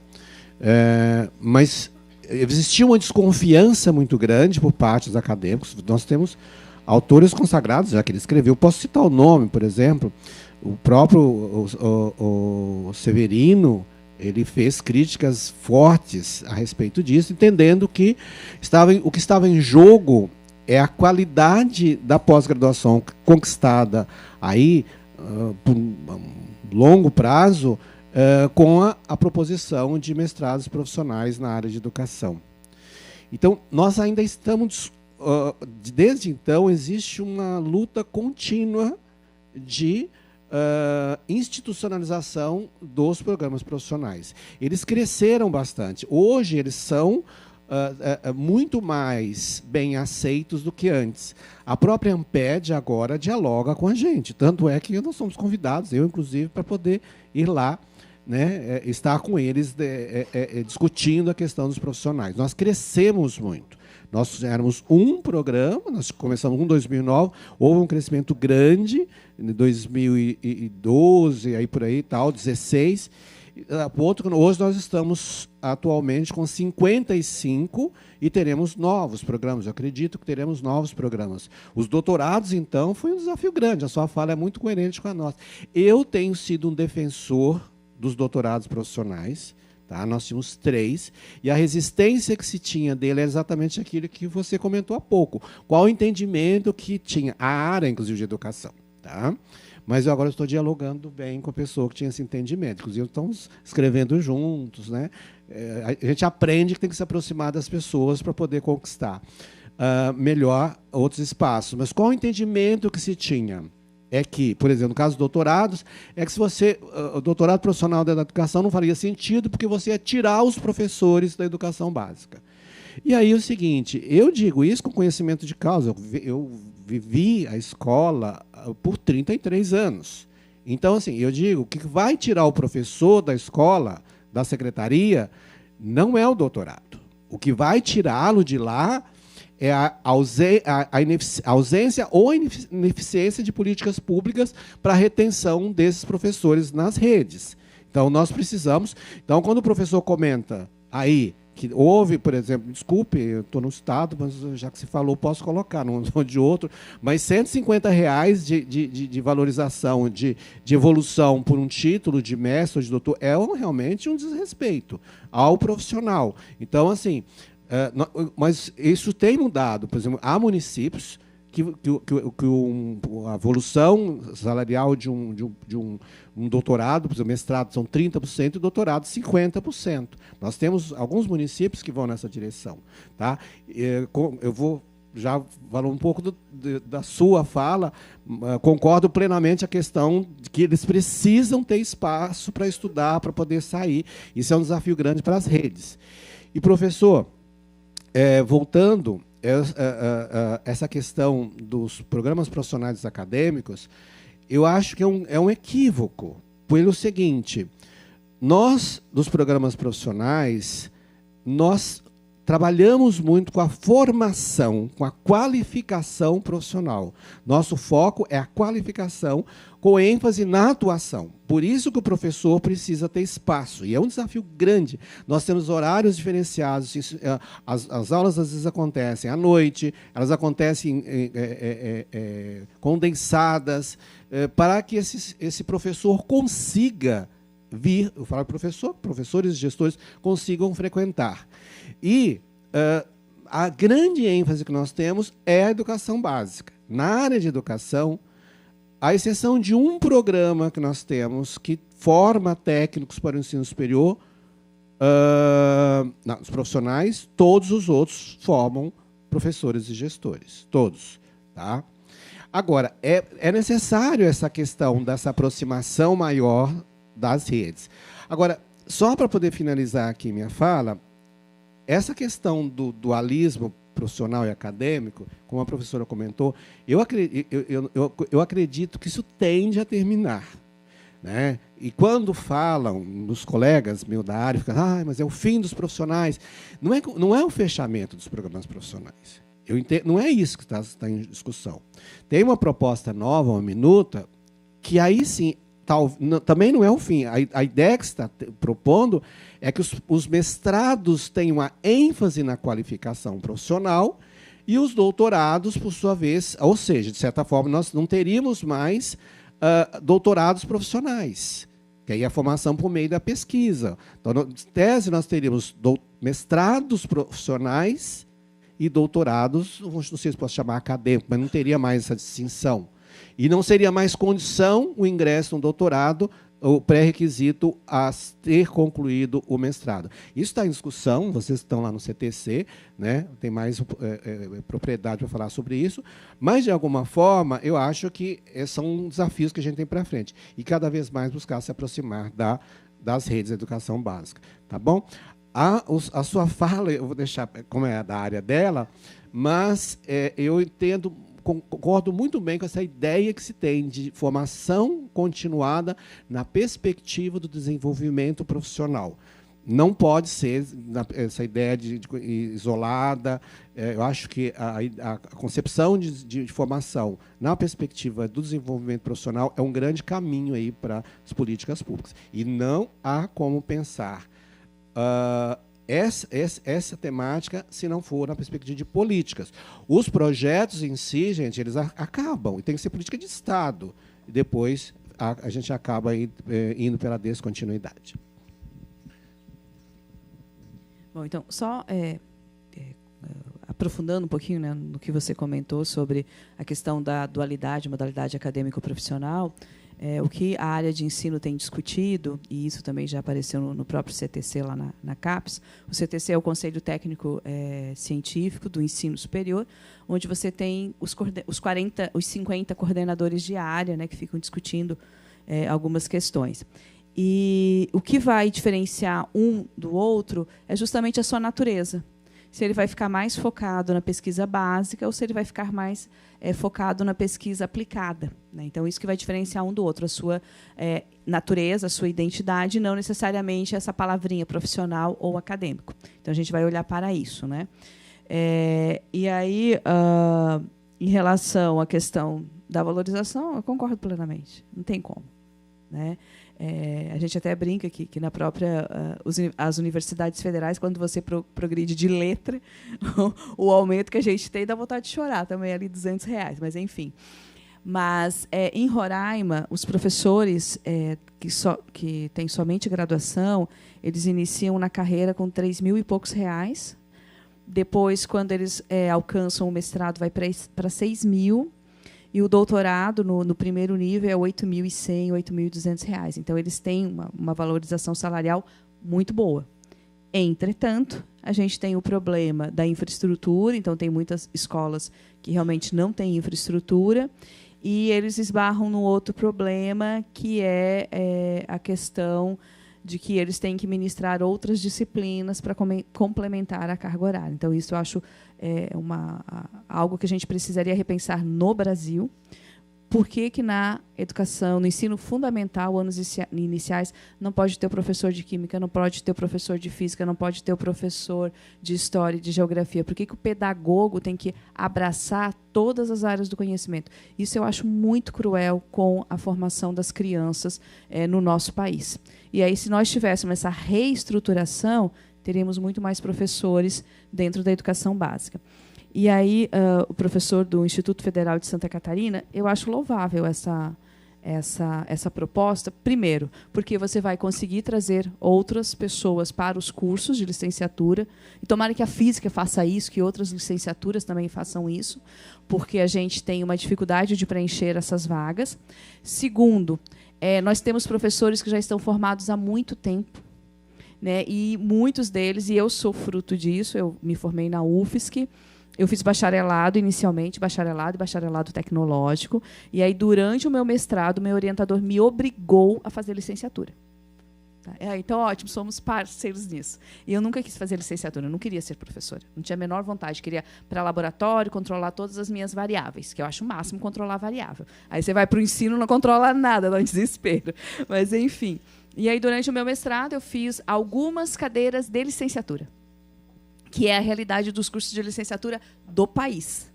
[SPEAKER 6] Mas existia uma desconfiança muito grande por parte dos acadêmicos. Nós temos autores consagrados, já que ele escreveu. Posso citar o nome, por exemplo, o próprio o Severino, ele fez críticas fortes a respeito disso, entendendo que o que estava em jogo é a qualidade da pós-graduação conquistada aí por um longo prazo com a proposição de mestrados profissionais na área de educação. Então, nós ainda estamos... desde então, existe uma luta contínua de institucionalização dos programas profissionais. Eles cresceram bastante. Hoje, eles são muito mais bem aceitos do que antes. A própria ANPED agora dialoga com a gente. Tanto é que nós somos convidados, eu inclusive, para poder ir lá, né, estar com eles discutindo a questão dos profissionais. Nós crescemos muito. Nós éramos um programa, nós começamos em 2009, houve um crescimento grande, em 2012, aí por aí, tal, 16. Hoje nós estamos atualmente com 55 e teremos novos programas. Eu acredito que teremos novos programas. Os doutorados, então, foi um desafio grande. A sua fala é muito coerente com a nossa. Eu tenho sido um defensor dos doutorados profissionais. Tá? Nós tínhamos 3, e a resistência que se tinha dele é exatamente aquilo que você comentou há pouco. Qual o entendimento que tinha a área, inclusive, de educação. Tá? Mas eu agora estou dialogando bem com a pessoa que tinha esse entendimento. Inclusive, estamos escrevendo juntos. Né? A gente aprende que tem que se aproximar das pessoas para poder conquistar melhor outros espaços. Mas qual o entendimento que se tinha? É que, por exemplo, no caso dos doutorados, é que se você, o doutorado profissional da educação não faria sentido porque você ia tirar os professores da educação básica. E aí é o seguinte, eu digo isso com conhecimento de causa, eu vivi a escola por 33 anos. Então, assim, eu digo que vai tirar o professor da escola, da secretaria, não é o doutorado. O que vai tirá-lo de lá é a ausência ou a ineficiência de políticas públicas para a retenção desses professores nas redes. Então, nós precisamos... Então, quando o professor comenta aí que houve, por exemplo, desculpe, eu estou no Estado, mas já que se falou, posso colocar, não de outro, mas R$150 de valorização, de evolução por um título de mestre ou de doutor, é realmente um desrespeito ao profissional. Então, assim... mas isso tem mudado. Por exemplo, há municípios que a evolução salarial de um doutorado, por exemplo, mestrado são 30% e doutorado 50%. Nós temos alguns municípios que vão nessa direção. Tá? Eu vou já falar um pouco da sua fala, concordo plenamente a questão de que eles precisam ter espaço para estudar, para poder sair. Isso é um desafio grande para as redes. E, professor... voltando, essa questão dos programas profissionais acadêmicos, eu acho que é um equívoco, pelo seguinte, nós, dos programas profissionais, nós trabalhamos muito com a formação, com a qualificação profissional. Nosso foco é a qualificação com ênfase na atuação. Por isso que o professor precisa ter espaço. E é um desafio grande. Nós temos horários diferenciados. As aulas, às vezes, acontecem à noite, elas acontecem condensadas, para que esse professor consiga vir, eu falo professores e gestores consigam frequentar. E a grande ênfase que nós temos é a educação básica. Na área de educação, à exceção de um programa que nós temos que forma técnicos para o ensino superior, os profissionais, todos os outros formam professores e gestores, todos. Tá? Agora, é necessário essa questão dessa aproximação maior das redes. Agora, só para poder finalizar aqui minha fala, essa questão do dualismo profissional e acadêmico, como a professora comentou, eu acredito que isso tende a terminar. Né? E quando falam dos colegas meus da área, ficam, mas é o fim dos profissionais. Não é o fechamento dos programas profissionais. Não é isso que está em discussão. Tem uma proposta nova, uma minuta, que aí sim, também não é o fim. A ideia que está propondo é que os mestrados tenham uma ênfase na qualificação profissional e os doutorados, por sua vez, ou seja, de certa forma, nós não teríamos mais doutorados profissionais, que aí é a formação por meio da pesquisa. Então, na tese, nós teríamos mestrados profissionais e doutorados, não sei se posso chamar acadêmico, mas não teria mais essa distinção. E não seria mais condição o ingresso no doutorado, o pré-requisito a ter concluído o mestrado. Isso está em discussão, vocês estão lá no CTC, né? Tem mais propriedade para falar sobre isso, mas, de alguma forma, eu acho que são desafios que a gente tem para frente. E, cada vez mais, buscar se aproximar das redes de educação básica. Tá bom? A sua fala, eu vou deixar como é da área dela, mas eu concordo muito bem com essa ideia que se tem de formação continuada na perspectiva do desenvolvimento profissional. Não pode ser essa ideia isolada. Eu acho que a concepção de formação na perspectiva do desenvolvimento profissional é um grande caminho aí para as políticas públicas. E não há como pensar essa temática se não for na perspectiva de políticas. Os projetos em si, gente, eles acabam, e tem que ser política de Estado. E depois a gente acaba indo pela descontinuidade.
[SPEAKER 7] Bom, então, só aprofundando um pouquinho, né, no que você comentou sobre a questão da dualidade, modalidade acadêmico-profissional, o que a área de ensino tem discutido, e isso também já apareceu no próprio CTC, lá na CAPES. O CTC é o Conselho Técnico Científico do Ensino Superior, onde você tem os 50 coordenadores de área, né, que ficam discutindo algumas questões. E o que vai diferenciar um do outro é justamente a sua natureza. Se ele vai ficar mais focado na pesquisa básica ou se ele vai ficar mais focado na pesquisa aplicada. Né? Então, isso que vai diferenciar um do outro, a sua natureza, a sua identidade, não necessariamente essa palavrinha profissional ou acadêmico. Então, a gente vai olhar para isso. Né? E aí, em relação à questão da valorização, eu concordo plenamente. Não tem como. Né? A gente até brinca que na própria as universidades federais, quando você progride de letra, o aumento que a gente tem dá vontade de chorar também, ali R$200, mas enfim. Mas em Roraima, os professores que têm somente graduação, eles iniciam na carreira com R$3.000 e poucos. Depois, quando eles alcançam o mestrado, vai para R$6.000. E o doutorado, no primeiro nível, é R$8.100, R$8.200. Então, eles têm uma valorização salarial muito boa. Entretanto, a gente tem o problema da infraestrutura. Então, tem muitas escolas que realmente não têm infraestrutura. E eles esbarram no outro problema, que é a questão de que eles têm que ministrar outras disciplinas para complementar a carga horária. Então, isso eu acho algo que a gente precisaria repensar no Brasil, por que na educação, no ensino fundamental, anos iniciais, não pode ter o professor de química, não pode ter o professor de física, não pode ter o professor de história e de geografia? Por que o pedagogo tem que abraçar todas as áreas do conhecimento? Isso eu acho muito cruel com a formação das crianças no nosso país. E aí, se nós tivéssemos essa reestruturação, teríamos muito mais professores dentro da educação básica. E aí, o professor do Instituto Federal de Santa Catarina, eu acho louvável essa proposta. Primeiro, porque você vai conseguir trazer outras pessoas para os cursos de licenciatura. E tomara que a física faça isso, que outras licenciaturas também façam isso, porque a gente tem uma dificuldade de preencher essas vagas. Segundo, nós temos professores que já estão formados há muito tempo, né? E muitos deles, e eu sou fruto disso, eu me formei na UFSC. Eu fiz bacharelado inicialmente, bacharelado e bacharelado tecnológico. E aí, durante o meu mestrado, meu orientador me obrigou a fazer licenciatura. Tá? Então, ótimo, somos parceiros nisso. E eu nunca quis fazer licenciatura, eu não queria ser professora. Não tinha a menor vontade. Queria para laboratório, controlar todas as minhas variáveis, que eu acho o máximo controlar a variável. Aí você vai para o ensino, não controla nada, dá um desespero. Mas, enfim. E aí, durante o meu mestrado, eu fiz algumas cadeiras de licenciatura, que é a realidade dos cursos de licenciatura do país.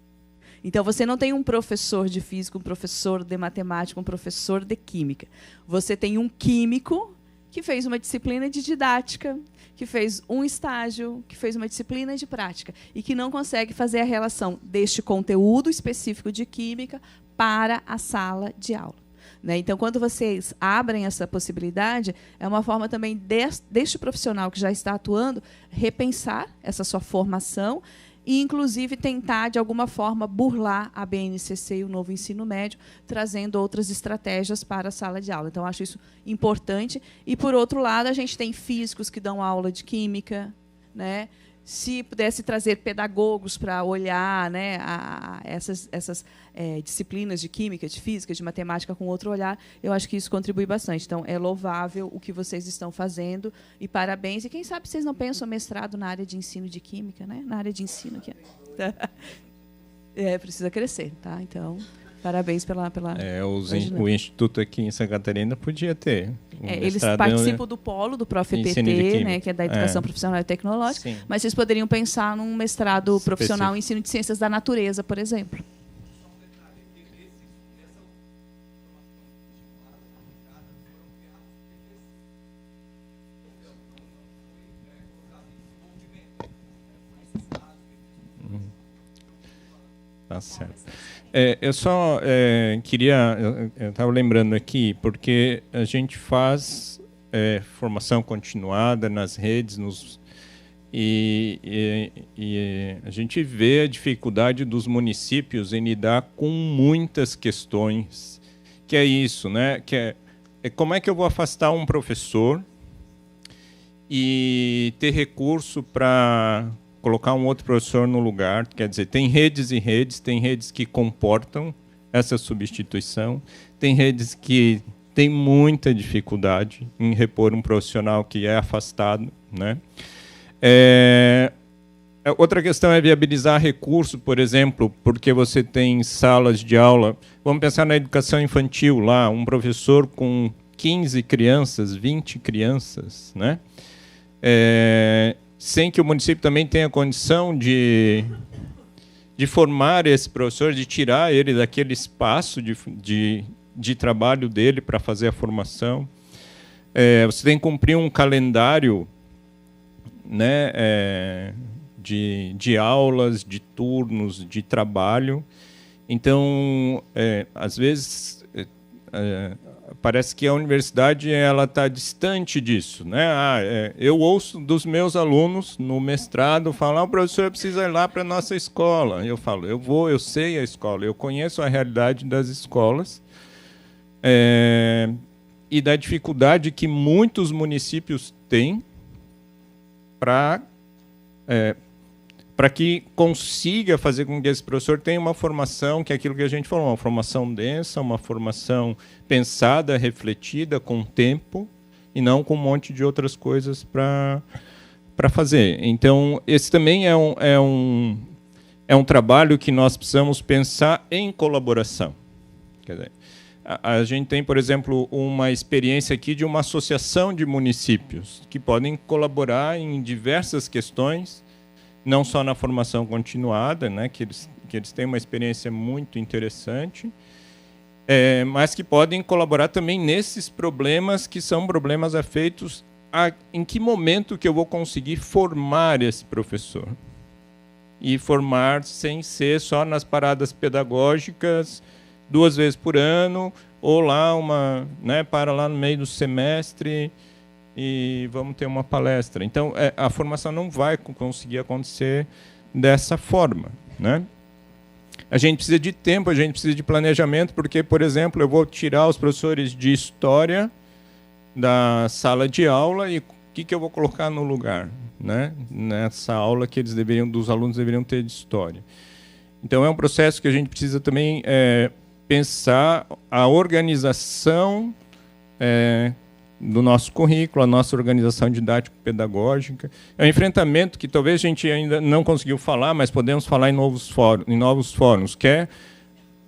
[SPEAKER 7] Então, você não tem um professor de física, um professor de matemática, um professor de química. Você tem um químico que fez uma disciplina de didática, que fez um estágio, que fez uma disciplina de prática, e que não consegue fazer a relação deste conteúdo específico de química para a sala de aula. Então, quando vocês abrem essa possibilidade, é uma forma também deste profissional que já está atuando repensar essa sua formação e, inclusive, tentar, de alguma forma, burlar a BNCC e o novo ensino médio, trazendo outras estratégias para a sala de aula. Então, acho isso importante. E, por outro lado, a gente tem físicos que dão aula de química, né? Se pudesse trazer pedagogos para olhar, né, essas disciplinas de química, de física, de matemática com outro olhar, eu acho que isso contribui bastante. Então, é louvável o que vocês estão fazendo e parabéns. E quem sabe vocês não pensam mestrado na área de ensino de química, né? Na área de ensino aqui. Precisa crescer, tá? Então, parabéns pela
[SPEAKER 2] o Instituto aqui em Santa Catarina podia ter.
[SPEAKER 7] Eles participam do polo do Prof.EPT, né, que é da Educação Profissional e Tecnológica, sim. Mas vocês poderiam pensar num mestrado específico profissional em ensino de ciências da natureza, por exemplo.
[SPEAKER 2] Tá certo. Eu só queria... Eu estava lembrando aqui, porque a gente faz formação continuada nas redes, e a gente vê a dificuldade dos municípios em lidar com muitas questões, que é isso, né? Que é como é que eu vou afastar um professor e ter recurso para colocar um outro professor no lugar. Quer dizer, tem redes e redes, tem redes que comportam essa substituição, tem redes que têm muita dificuldade em repor um profissional que é afastado, né? Outra questão é viabilizar recurso, por exemplo, porque você tem salas de aula. Vamos pensar na educação infantil lá, um professor com 15 crianças, 20 crianças, né? Sem que o município também tenha condição de formar esse professor, de tirar ele daquele espaço de trabalho dele para fazer a formação. Você tem que cumprir um calendário, né, de aulas, de turnos, de trabalho. Então, às vezes, parece que a universidade está distante disso, né? Eu ouço dos meus alunos no mestrado falar: o professor precisa ir lá para a nossa escola. Eu falo: eu sei a escola, eu conheço a realidade das escolas e da dificuldade que muitos municípios têm para que consiga fazer com que esse professor tenha uma formação, que é aquilo que a gente falou, uma formação densa, uma formação pensada, refletida, com tempo, e não com um monte de outras coisas para fazer. Então, esse também é um trabalho que nós precisamos pensar em colaboração. Quer dizer, a gente tem, por exemplo, uma experiência aqui de uma associação de municípios que podem colaborar em diversas questões, não só na formação continuada, né, que eles têm uma experiência muito interessante, mas que podem colaborar também nesses problemas que são problemas afeitos a em que momento que eu vou conseguir formar esse professor. E formar sem ser só nas paradas pedagógicas 2 vezes por ano, ou lá para lá no meio do semestre e vamos ter uma palestra. Então, a formação não vai conseguir acontecer dessa forma, né? A gente precisa de tempo, a gente precisa de planejamento, porque, por exemplo, eu vou tirar os professores de história da sala de aula e o que eu vou colocar no lugar, né? Nessa aula que os alunos deveriam ter de história. Então, é um processo que a gente precisa também pensar a organização do nosso currículo, a nossa organização didático-pedagógica. É um enfrentamento que talvez a gente ainda não conseguiu falar, mas podemos falar em novos fóruns, que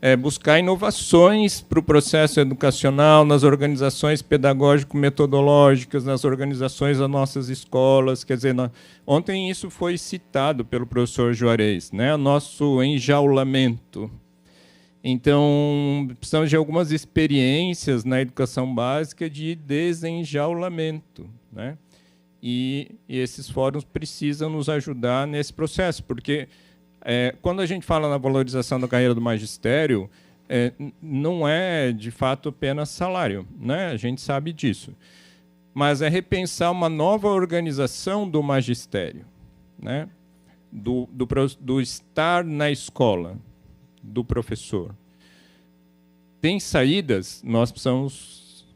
[SPEAKER 2] é buscar inovações para o processo educacional, nas organizações pedagógico-metodológicas, nas organizações das nossas escolas. Quer dizer, ontem isso foi citado pelo professor Juarez, né? O nosso enjaulamento. Então, precisamos de algumas experiências na educação básica de desenjaulamento, né? E esses fóruns precisam nos ajudar nesse processo, porque quando a gente fala na valorização da carreira do magistério, não é, de fato, apenas salário, né? A gente sabe disso. Mas é repensar uma nova organização do magistério, né? Do estar na escola, do professor. Tem saídas, nós precisamos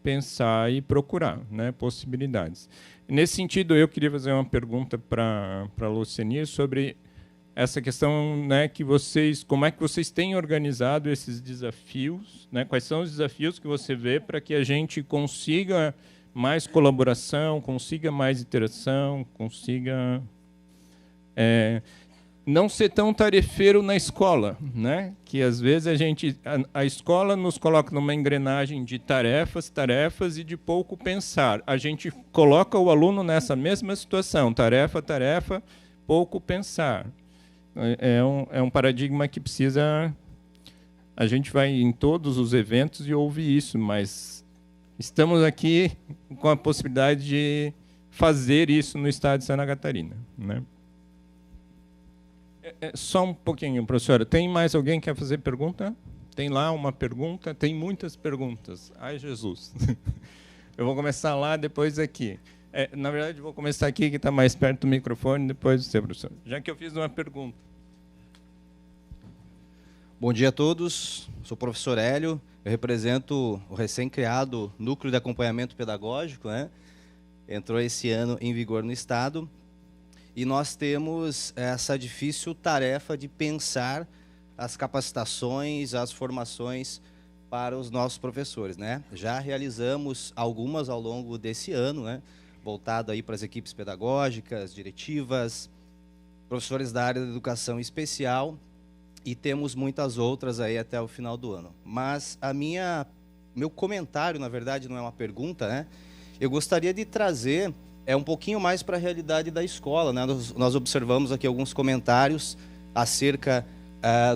[SPEAKER 2] pensar e procurar, né, possibilidades. Nesse sentido, eu queria fazer uma pergunta para a Luciani sobre essa questão, né, como é que vocês têm organizado esses desafios, né? Quais são os desafios que você vê para que a gente consiga mais colaboração, consiga mais interação, consiga não ser tão tarefeiro na escola, né? Que às vezes a escola nos coloca numa engrenagem de tarefas e de pouco pensar. A gente coloca o aluno nessa mesma situação, tarefa, pouco pensar. É um paradigma que precisa... A gente vai em todos os eventos e ouve isso, mas estamos aqui com a possibilidade de fazer isso no estado de Santa Catarina, né? Só um pouquinho, professora. Tem mais alguém que quer fazer pergunta? Tem lá uma pergunta? Tem muitas perguntas. Ai, Jesus. Eu vou começar lá, depois aqui. Na verdade, vou começar aqui, que está mais perto do microfone, depois você, professor. Já que eu fiz uma pergunta.
[SPEAKER 8] Bom dia a todos. Sou o professor Hélio. Eu represento o recém-criado Núcleo de Acompanhamento Pedagógico, né? Entrou esse ano em vigor no Estado. E nós temos essa difícil tarefa de pensar as capacitações, as formações para os nossos professores, né? Já realizamos algumas ao longo desse ano, né? Voltado aí para as equipes pedagógicas, diretivas, professores da área da educação especial, e temos muitas outras aí até o final do ano. Mas meu comentário, na verdade, não é uma pergunta, né? Eu gostaria de trazer um pouquinho mais para a realidade da escola, né? Nós observamos aqui alguns comentários acerca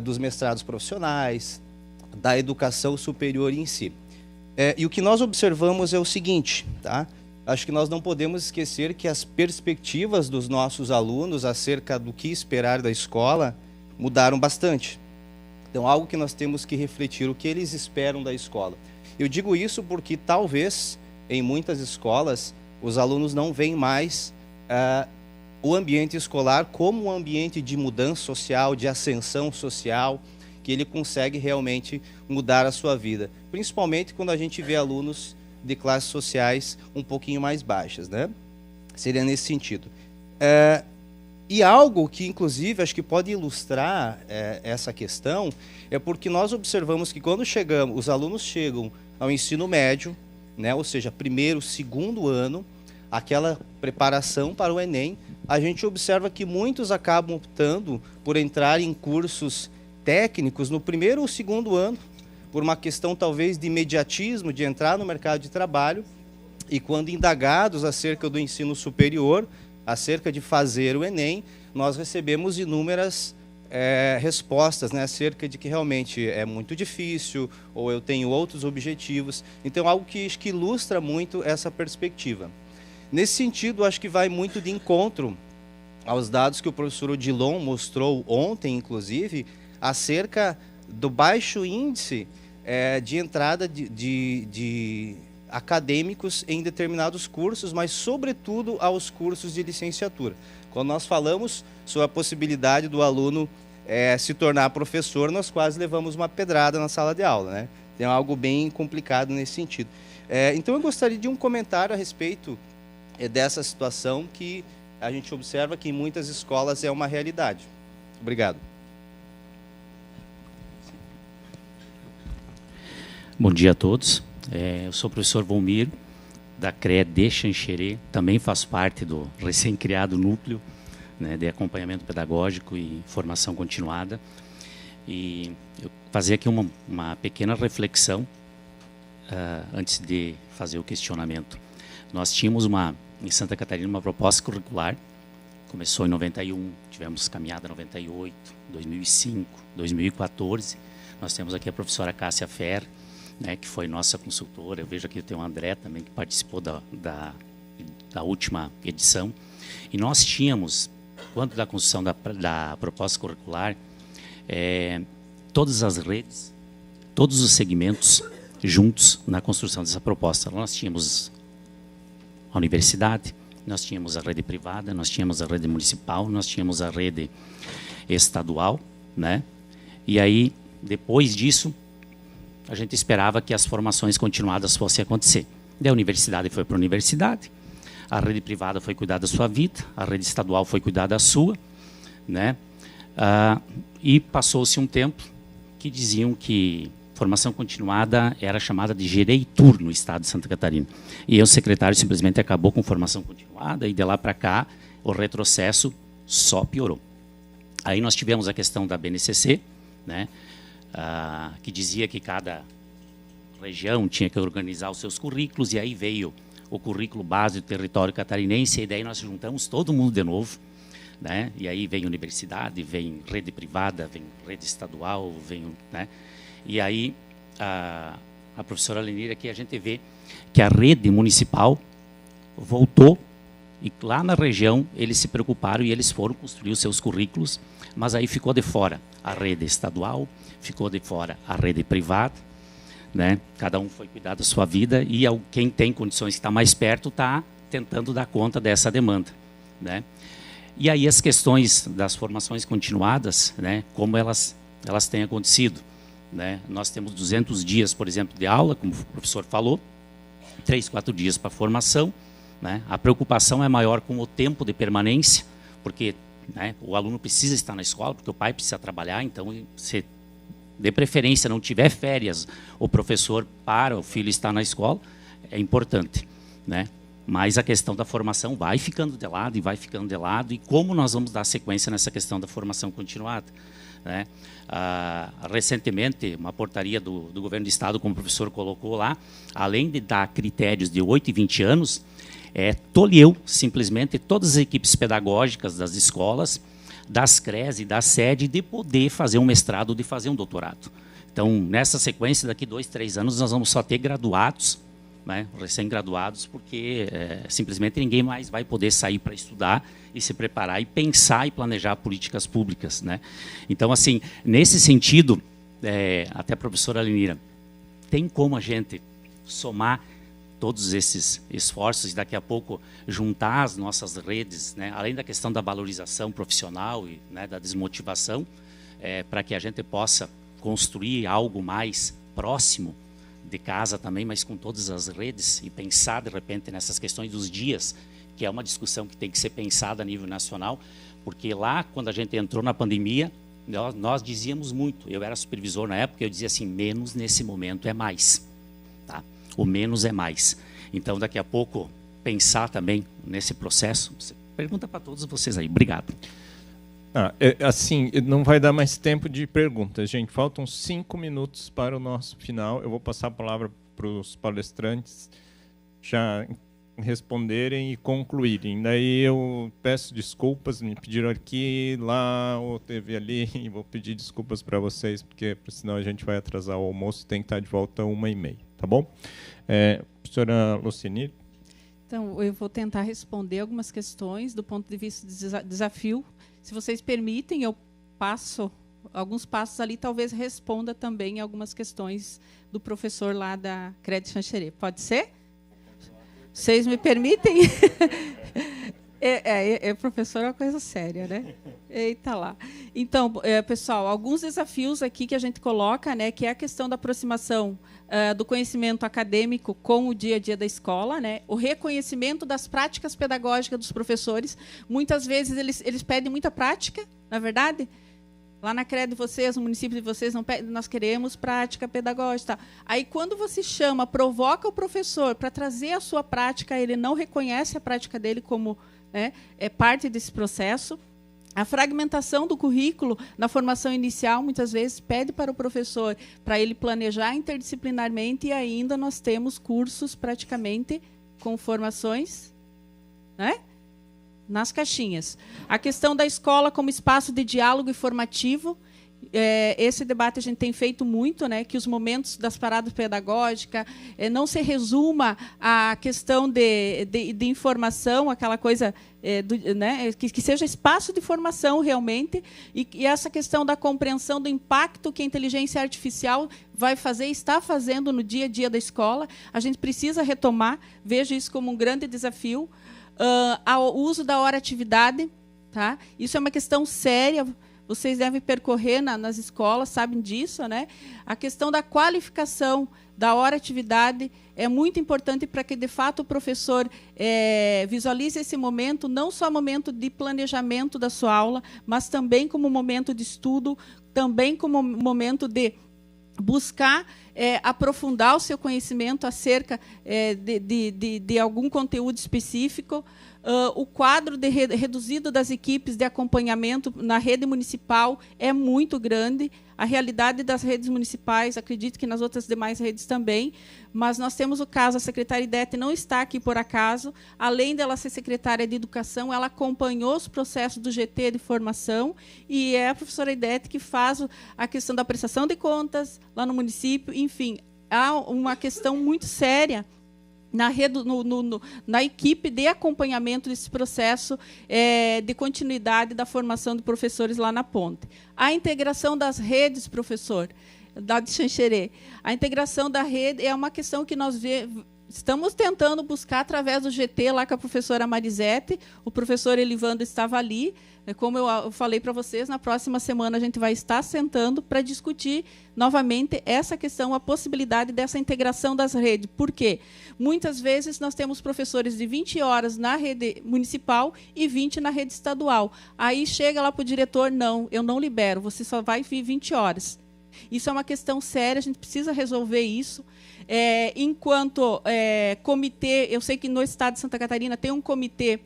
[SPEAKER 8] dos mestrados profissionais, da educação superior em si. E o que nós observamos é o seguinte, tá? Acho que nós não podemos esquecer que as perspectivas dos nossos alunos acerca do que esperar da escola mudaram bastante. Então, algo que nós temos que refletir, o que eles esperam da escola. Eu digo isso porque talvez em muitas escolas os alunos não veem mais o ambiente escolar como um ambiente de mudança social, de ascensão social, que ele consegue realmente mudar a sua vida. Principalmente quando a gente vê alunos de classes sociais um pouquinho mais baixas, né? Seria nesse sentido. E algo que, inclusive, acho que pode ilustrar essa questão, é porque nós observamos que quando os alunos chegam ao ensino médio, né, ou seja, primeiro, segundo ano, aquela preparação para o Enem, a gente observa que muitos acabam optando por entrar em cursos técnicos no primeiro ou segundo ano, por uma questão talvez de imediatismo, de entrar no mercado de trabalho, e quando indagados acerca do ensino superior, acerca de fazer o Enem, nós recebemos inúmeras respostas, né, acerca de que realmente é muito difícil, ou eu tenho outros objetivos. Então, algo que acho que ilustra muito essa perspectiva. Nesse sentido, acho que vai muito de encontro aos dados que o professor Odilon mostrou ontem, inclusive, acerca do baixo índice de entrada de acadêmicos em determinados cursos, mas, sobretudo, aos cursos de licenciatura. Quando nós falamos sobre a possibilidade do aluno se tornar professor, nós quase levamos uma pedrada na sala de aula, né? Tem algo bem complicado nesse sentido. Então, eu gostaria de um comentário a respeito dessa situação que a gente observa que em muitas escolas é uma realidade. Obrigado.
[SPEAKER 9] Bom dia a todos. Eu sou o professor Volmir, da CRE de Xanxerê, também faço parte do recém-criado núcleo, né, de acompanhamento pedagógico e formação continuada. E eu fazer aqui uma pequena reflexão antes de fazer o questionamento. Nós tínhamos em Santa Catarina uma proposta curricular, começou em 91, tivemos caminhada em 98, 2005, 2014. Nós temos aqui a professora Cássia Fer, né, que foi nossa consultora. Eu vejo aqui tem o André também, que participou da última edição. E nós tínhamos, quanto da construção da proposta curricular, todas as redes, todos os segmentos juntos na construção dessa proposta. Nós tínhamos a universidade, nós tínhamos a rede privada, nós tínhamos a rede municipal, nós tínhamos a rede estadual, né? E aí, depois disso, a gente esperava que as formações continuadas fossem acontecer. Daí a universidade foi para a universidade, a rede privada foi cuidar da sua vida, a rede estadual foi cuidar da sua, né? E passou-se um tempo que diziam que formação continuada era chamada de gereitur no estado de Santa Catarina. E o secretário simplesmente acabou com formação continuada e de lá para cá o retrocesso só piorou. Aí nós tivemos a questão da BNCC, né? Que dizia que cada região tinha que organizar os seus currículos, e aí veio o currículo base do território catarinense, e daí nós juntamos todo mundo de novo, né? E aí vem universidade, vem rede privada, vem rede estadual, né? E aí a professora Lenira, aqui a gente vê que a rede municipal voltou, e lá na região eles se preocuparam e eles foram construir os seus currículos, mas aí ficou de fora a rede estadual, ficou de fora a rede privada, né? Cada um foi cuidar da sua vida, e quem tem condições que está mais perto está tentando dar conta dessa demanda, né? E aí as questões das formações continuadas, né? Como elas têm acontecido, né? Nós temos 200 dias, por exemplo, de aula, como o professor falou, 3, 4 dias para formação, né? A preocupação é maior com o tempo de permanência, porque, né, o aluno precisa estar na escola, porque o pai precisa trabalhar. Então, se de preferência não tiver férias, o professor para o filho estar na escola, é importante, né? Mas a questão da formação vai ficando de lado e vai ficando de lado. E como nós vamos dar sequência nessa questão da formação continuada, né? Recentemente, uma portaria do governo do estado, como o professor colocou lá, além de dar critérios de 8 e 20 anos, tolheu simplesmente todas as equipes pedagógicas das escolas, das CREs e da sede, de poder fazer um mestrado ou de fazer um doutorado. Então, nessa sequência, daqui 2, 3 anos, nós vamos só ter graduados, né, recém-graduados, porque simplesmente ninguém mais vai poder sair para estudar e se preparar e pensar e planejar políticas públicas, né? Então, assim, nesse sentido, até a professora Lenira, tem como a gente somar todos esses esforços e daqui a pouco juntar as nossas redes, né, além da questão da valorização profissional e, né, da desmotivação, para que a gente possa construir algo mais próximo de casa também, mas com todas as redes, e pensar de repente nessas questões dos dias, que é uma discussão que tem que ser pensada a nível nacional, porque lá, quando a gente entrou na pandemia, nós dizíamos muito, eu era supervisor na época, eu dizia assim, menos nesse momento é mais, tá? O menos é mais. Então, daqui a pouco, pensar também nesse processo. Pergunta para todos vocês aí. Obrigado.
[SPEAKER 2] Assim, não vai dar mais tempo de perguntas, gente. Faltam 5 minutos para o nosso final. Eu vou passar a palavra para os palestrantes já responderem e concluírem. Daí eu peço desculpas, me pediram aqui, lá, ou teve ali, e vou pedir desculpas para vocês, porque senão a gente vai atrasar o almoço e tem que estar de volta 1h30, tá bom? Professora Luciene.
[SPEAKER 1] Então, eu vou tentar responder algumas questões do ponto de vista de desafio. Se vocês permitem, eu passo alguns passos ali, talvez responda também algumas questões do professor lá da Crédito Xanxerê. Pode ser? Vocês me permitem? Professor é uma coisa séria, né? Eita lá. Então, pessoal, alguns desafios aqui que a gente coloca, né, que é a questão da aproximação do conhecimento acadêmico com o dia a dia da escola, né? O reconhecimento das práticas pedagógicas dos professores. Muitas vezes eles pedem muita prática, na verdade. Lá na CRED de vocês, no município de vocês, não pedem, nós queremos prática pedagógica. Aí, quando você chama, provoca o professor para trazer a sua prática, ele não reconhece a prática dele como, né, parte desse processo. A fragmentação do currículo na formação inicial, muitas vezes, pede para o professor para ele planejar interdisciplinarmente, e ainda nós temos cursos praticamente com formações, né, nas caixinhas. A questão da escola como espaço de diálogo e formativo. Esse debate a gente tem feito muito, né, que os momentos das paradas pedagógicas não se resuma à questão de informação, aquela coisa, né, que seja espaço de formação realmente, e essa questão da compreensão do impacto que a inteligência artificial vai fazer, está fazendo no dia a dia da escola. A gente precisa retomar, vejo isso como um grande desafio. O uso da hora-atividade, tá? Isso é uma questão séria. Vocês devem percorrer nas escolas, sabem disso, né? A questão da qualificação da hora-atividade é muito importante para que, de fato, o professor visualize esse momento, não só momento de planejamento da sua aula, mas também como momento de estudo, também como momento de buscar aprofundar o seu conhecimento acerca de algum conteúdo específico. O quadro reduzido das equipes de acompanhamento na rede municipal é muito grande. A realidade das redes municipais, acredito que nas outras demais redes também, mas nós temos o caso, a secretária Idete não está aqui por acaso, além dela ser secretária de Educação, ela acompanhou os processos do GT de formação, e é a professora Idete que faz a questão da prestação de contas lá no município. Enfim, há uma questão muito séria na equipe de acompanhamento desse processo de continuidade da formação de professores lá na ponte. A integração das redes, professor, da de Xanxerê. A integração da rede é uma questão que nós estamos tentando buscar através do GT, lá com a professora Marisete. O professor Elivando estava ali. Como eu falei para vocês, na próxima semana a gente vai estar sentando para discutir novamente essa questão, a possibilidade dessa integração das redes. Por quê? Muitas vezes nós temos professores de 20 horas na rede municipal e 20 na rede estadual. Aí chega lá para o diretor, não, eu não libero, você só vai vir 20 horas. Isso é uma questão séria, a gente precisa resolver isso. Enquanto comitê, eu sei que no estado de Santa Catarina tem um comitê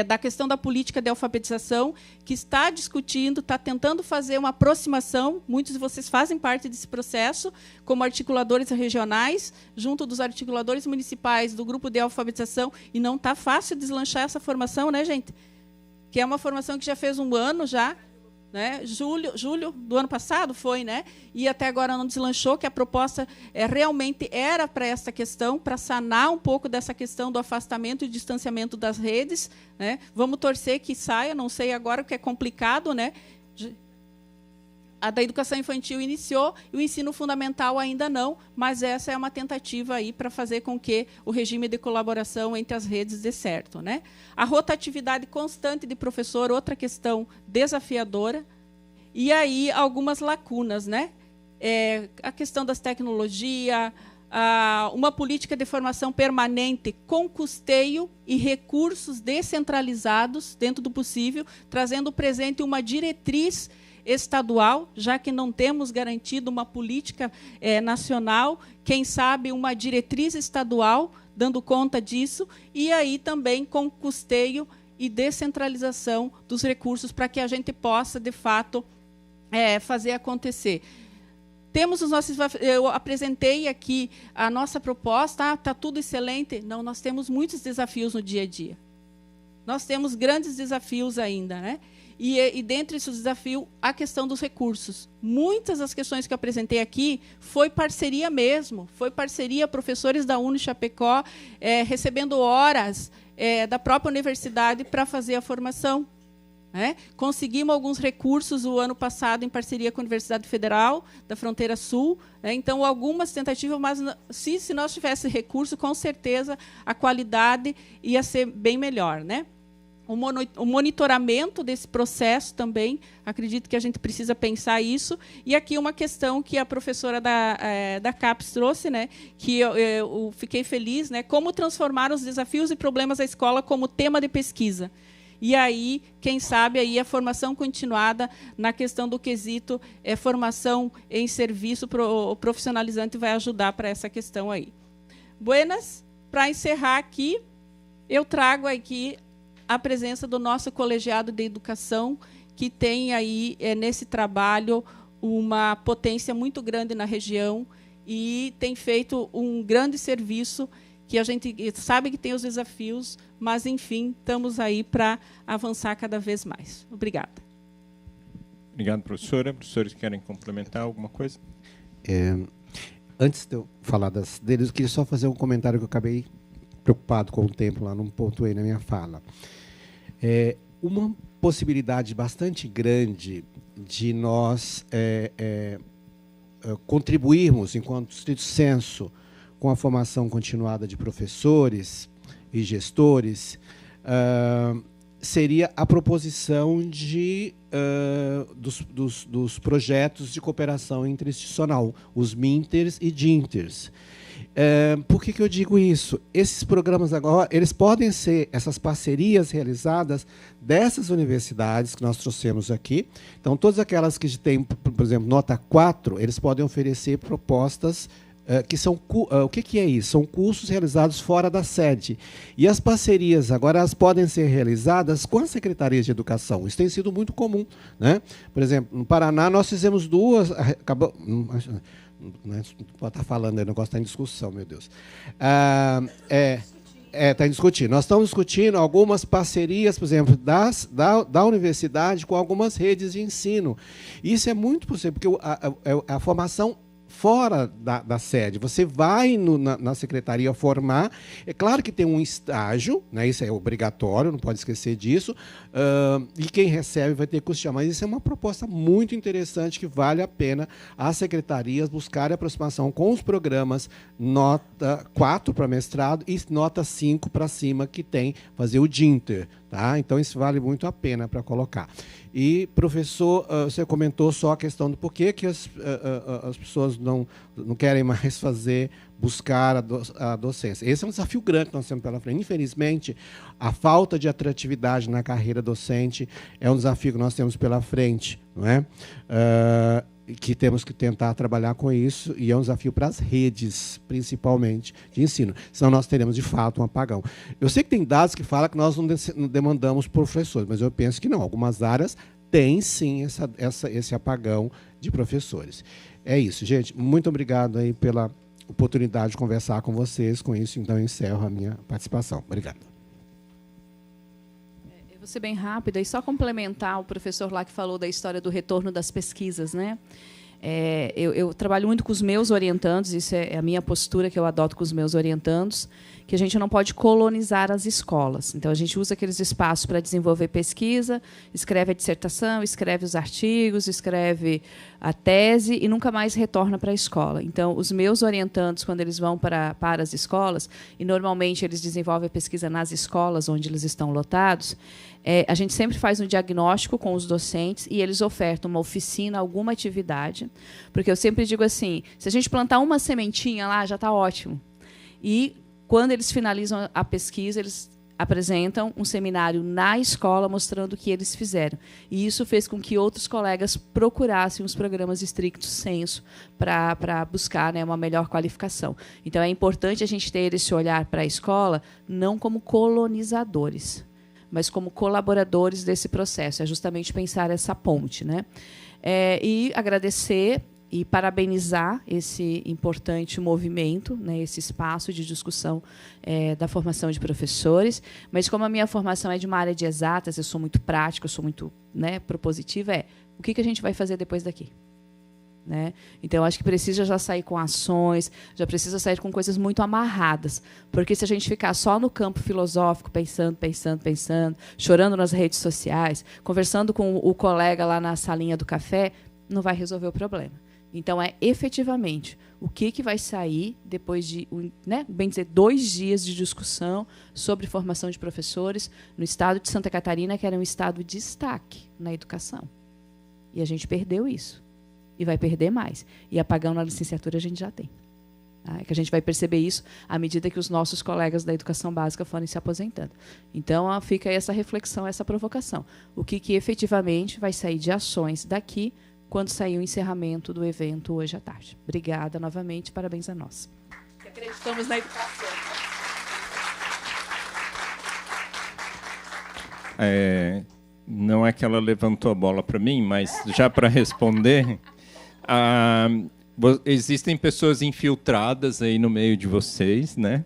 [SPEAKER 1] da questão da política de alfabetização, que está discutindo, está tentando fazer uma aproximação. Muitos de vocês fazem parte desse processo, como articuladores regionais, junto dos articuladores municipais do grupo de alfabetização, e não está fácil deslanchar essa formação, né, gente? Que é uma formação que já fez um ano já, né? Julho do ano passado foi, né? E até agora não deslanchou, que a proposta realmente era para essa questão, para sanar um pouco dessa questão do afastamento e distanciamento das redes, né? Vamos torcer que saia, não sei agora, porque é complicado, né? A da educação infantil iniciou, e o ensino fundamental ainda não, mas essa é uma tentativa aí para fazer com que o regime de colaboração entre as redes dê certo, né? A rotatividade constante de professor, outra questão desafiadora. E aí algumas lacunas, né? A questão das tecnologias, uma política de formação permanente com custeio e recursos descentralizados dentro do possível, trazendo presente uma diretriz estadual, já que não temos garantido uma política nacional, quem sabe uma diretriz estadual dando conta disso, e aí também com custeio e descentralização dos recursos para que a gente possa, de fato, fazer acontecer. Temos os nossos... Eu apresentei aqui a nossa proposta, está tudo excelente. Não, nós temos muitos desafios no dia a dia. Nós temos grandes desafios ainda, né? E dentre esses desafios, a questão dos recursos. Muitas das questões que eu apresentei aqui foi parceria mesmo, foi parceria, professores da Unichapecó recebendo horas da própria universidade para fazer a formação. Conseguimos alguns recursos o ano passado em parceria com a Universidade Federal da Fronteira Sul. Então, algumas tentativas, mas se nós tivéssemos recurso, com certeza a qualidade ia ser bem melhor, né? O monitoramento desse processo também, acredito que a gente precisa pensar isso. E aqui uma questão que a professora da CAPES trouxe, né, que eu fiquei feliz, né, como transformar os desafios e problemas da escola como tema de pesquisa. E aí, quem sabe, aí a formação continuada na questão do quesito formação em serviço profissionalizante vai ajudar para essa questão aí. Buenas, para encerrar aqui, eu trago aqui a presença do nosso colegiado de educação, que tem aí, nesse trabalho, uma potência muito grande na região e tem feito um grande serviço, que a gente sabe que tem os desafios, mas, enfim, estamos aí para avançar cada vez mais. Obrigada.
[SPEAKER 2] Obrigado, professora. Professores querem complementar alguma coisa?
[SPEAKER 6] Antes de eu falar deles, eu queria só fazer um comentário que eu acabei preocupado com o tempo, lá não pontuei na minha fala. Uma possibilidade bastante grande de nós contribuirmos, enquanto estrito senso, com a formação continuada de professores e gestores, seria a proposição dos projetos de cooperação interinstitucional, os MINTERs e DINTERs. Por que eu digo isso? Esses programas agora, eles podem ser essas parcerias realizadas dessas universidades que nós trouxemos aqui. Então, todas aquelas que têm, por exemplo, nota 4, eles podem oferecer propostas que são... O que é isso? São cursos realizados fora da sede. E as parcerias agora elas podem ser realizadas com as secretarias de educação. Isso tem sido muito comum, né? Por exemplo, no Paraná, nós fizemos duas... Não pode estar falando, o negócio está em discussão, meu Deus. Está em discutir. Nós estamos discutindo algumas parcerias, por exemplo, da universidade com algumas redes de ensino. Isso é muito possível, porque a formação fora da sede. Você vai na secretaria formar. É claro que tem um estágio, né, isso é obrigatório, não pode esquecer disso, e quem recebe vai ter que custear. Mas isso é uma proposta muito interessante que vale a pena as secretarias buscarem aproximação com os programas nota 4 para mestrado e nota 5 para cima, que tem fazer o DINTER. Tá? Então, isso vale muito a pena para colocar. E, professor, você comentou só a questão do porquê que as pessoas não querem mais buscar a docência. Esse é um desafio grande que nós temos pela frente. Infelizmente, a falta de atratividade na carreira docente é um desafio que nós temos pela frente, não é? Que temos que tentar trabalhar com isso, e é um desafio para as redes, principalmente, de ensino. Senão nós teremos, de fato, um apagão. Eu sei que tem dados que falam que nós não demandamos professores, mas eu penso que não. Algumas áreas têm, sim, esse apagão de professores. É isso, gente. Muito obrigado aí pela oportunidade de conversar com vocês. Com isso, então, eu encerro a minha participação. Obrigado.
[SPEAKER 7] Vou ser bem rápida e só complementar o professor lá que falou da história do retorno das pesquisas, né? Eu trabalho muito com os meus orientandos, isso é a minha postura que eu adoto com os meus orientandos, que a gente não pode colonizar as escolas. Então, a gente usa aqueles espaços para desenvolver pesquisa, escreve a dissertação, escreve os artigos, escreve a tese e nunca mais retorna para a escola. Então, os meus orientandos, quando eles vão para as escolas, e normalmente eles desenvolvem a pesquisa nas escolas onde eles estão lotados, a gente sempre faz um diagnóstico com os docentes e eles ofertam uma oficina, alguma atividade, porque eu sempre digo assim, se a gente plantar uma sementinha lá, já está ótimo. E, quando eles finalizam a pesquisa, eles apresentam um seminário na escola mostrando o que eles fizeram. E isso fez com que outros colegas procurassem os programas estricto sensu para buscar, né, uma melhor qualificação. Então, é importante a gente ter esse olhar para a escola não como colonizadores, mas como colaboradores desse processo. É justamente pensar essa ponte, né? E agradecer e parabenizar esse importante movimento, né, esse espaço de discussão da formação de professores. Mas como a minha formação é de uma área de exatas, eu sou muito prática, eu sou muito, né, propositiva, o que a gente vai fazer depois daqui? Né? Então, acho que precisa já sair com ações, já precisa sair com coisas muito amarradas. Porque se a gente ficar só no campo filosófico, pensando, chorando nas redes sociais, conversando com o colega lá na salinha do café, não vai resolver o problema. Então, efetivamente o que vai sair depois de, né, bem dizer, 2 dias de discussão sobre formação de professores no estado de Santa Catarina, que era um estado de destaque na educação. E a gente perdeu isso. E vai perder mais. E apagão na licenciatura a gente já tem. É que a gente vai perceber isso à medida que os nossos colegas da educação básica forem se aposentando. Então, fica aí essa reflexão, essa provocação. O que efetivamente vai sair de ações daqui quando sair o encerramento do evento hoje à tarde. Obrigada novamente, parabéns a nós. Que acreditamos na educação.
[SPEAKER 2] Não é que ela levantou a bola para mim, mas já para responder... existem pessoas infiltradas aí no meio de vocês, né?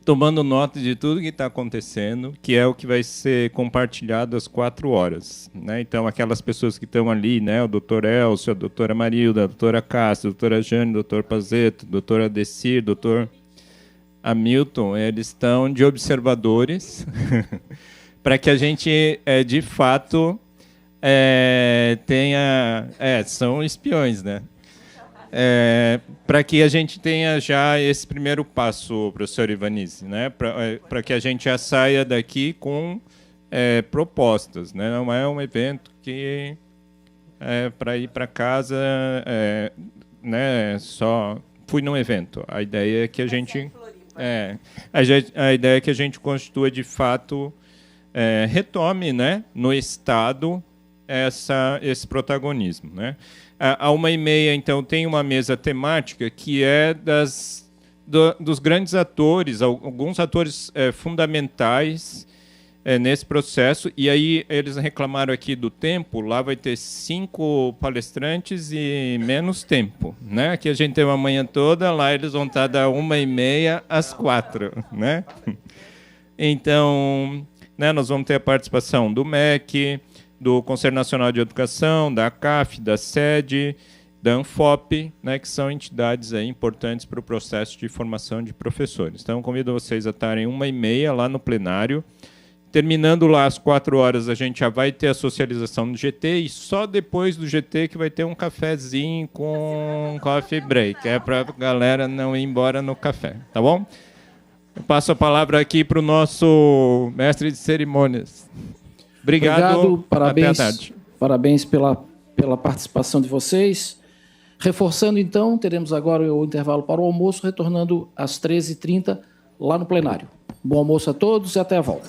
[SPEAKER 2] Tomando nota de tudo que está acontecendo, que é o que vai ser compartilhado às 4 horas. Né? Então, aquelas pessoas que estão ali, né? O doutor Elcio, a doutora Marilda, a doutora Cássia, a doutora Jane, o doutor Pazeto, o doutor Adecir, o doutor Hamilton, eles estão de observadores para que a gente, de fato... são espiões, né? Para que a gente tenha já esse primeiro passo, professor Ivanise, né? Para que a gente já saia daqui com propostas, né? Não é um evento que para ir para casa, né? Só fui num evento. A ideia é que a gente a ideia é que a gente constitua de fato, retome, né? No estado esse protagonismo, né? À 1h30, então, tem uma mesa temática que é dos grandes atores, alguns atores fundamentais nesse processo. E aí eles reclamaram aqui do tempo, lá vai ter 5 palestrantes e menos tempo, né? Aqui a gente tem uma manhã toda, lá eles vão estar da 1h30 às 4h, né? Então, né, nós vamos ter a participação do MEC, do Conselho Nacional de Educação, da CAF, da SED, da ANFOP, né, que são entidades aí importantes para o processo de formação de professores. Então, convido vocês a estarem 1h30 lá no plenário. Terminando lá às 4 horas, a gente já vai ter a socialização do GT e só depois do GT que vai ter um cafezinho com coffee break, para a galera não ir embora no café, tá bom? Eu passo a palavra aqui para o nosso mestre de cerimônias. Obrigado, parabéns, até a tarde.
[SPEAKER 10] Parabéns pela participação de vocês. Reforçando, então, teremos agora o intervalo para o almoço, retornando às 13h30 lá no plenário. Bom almoço a todos e até a volta.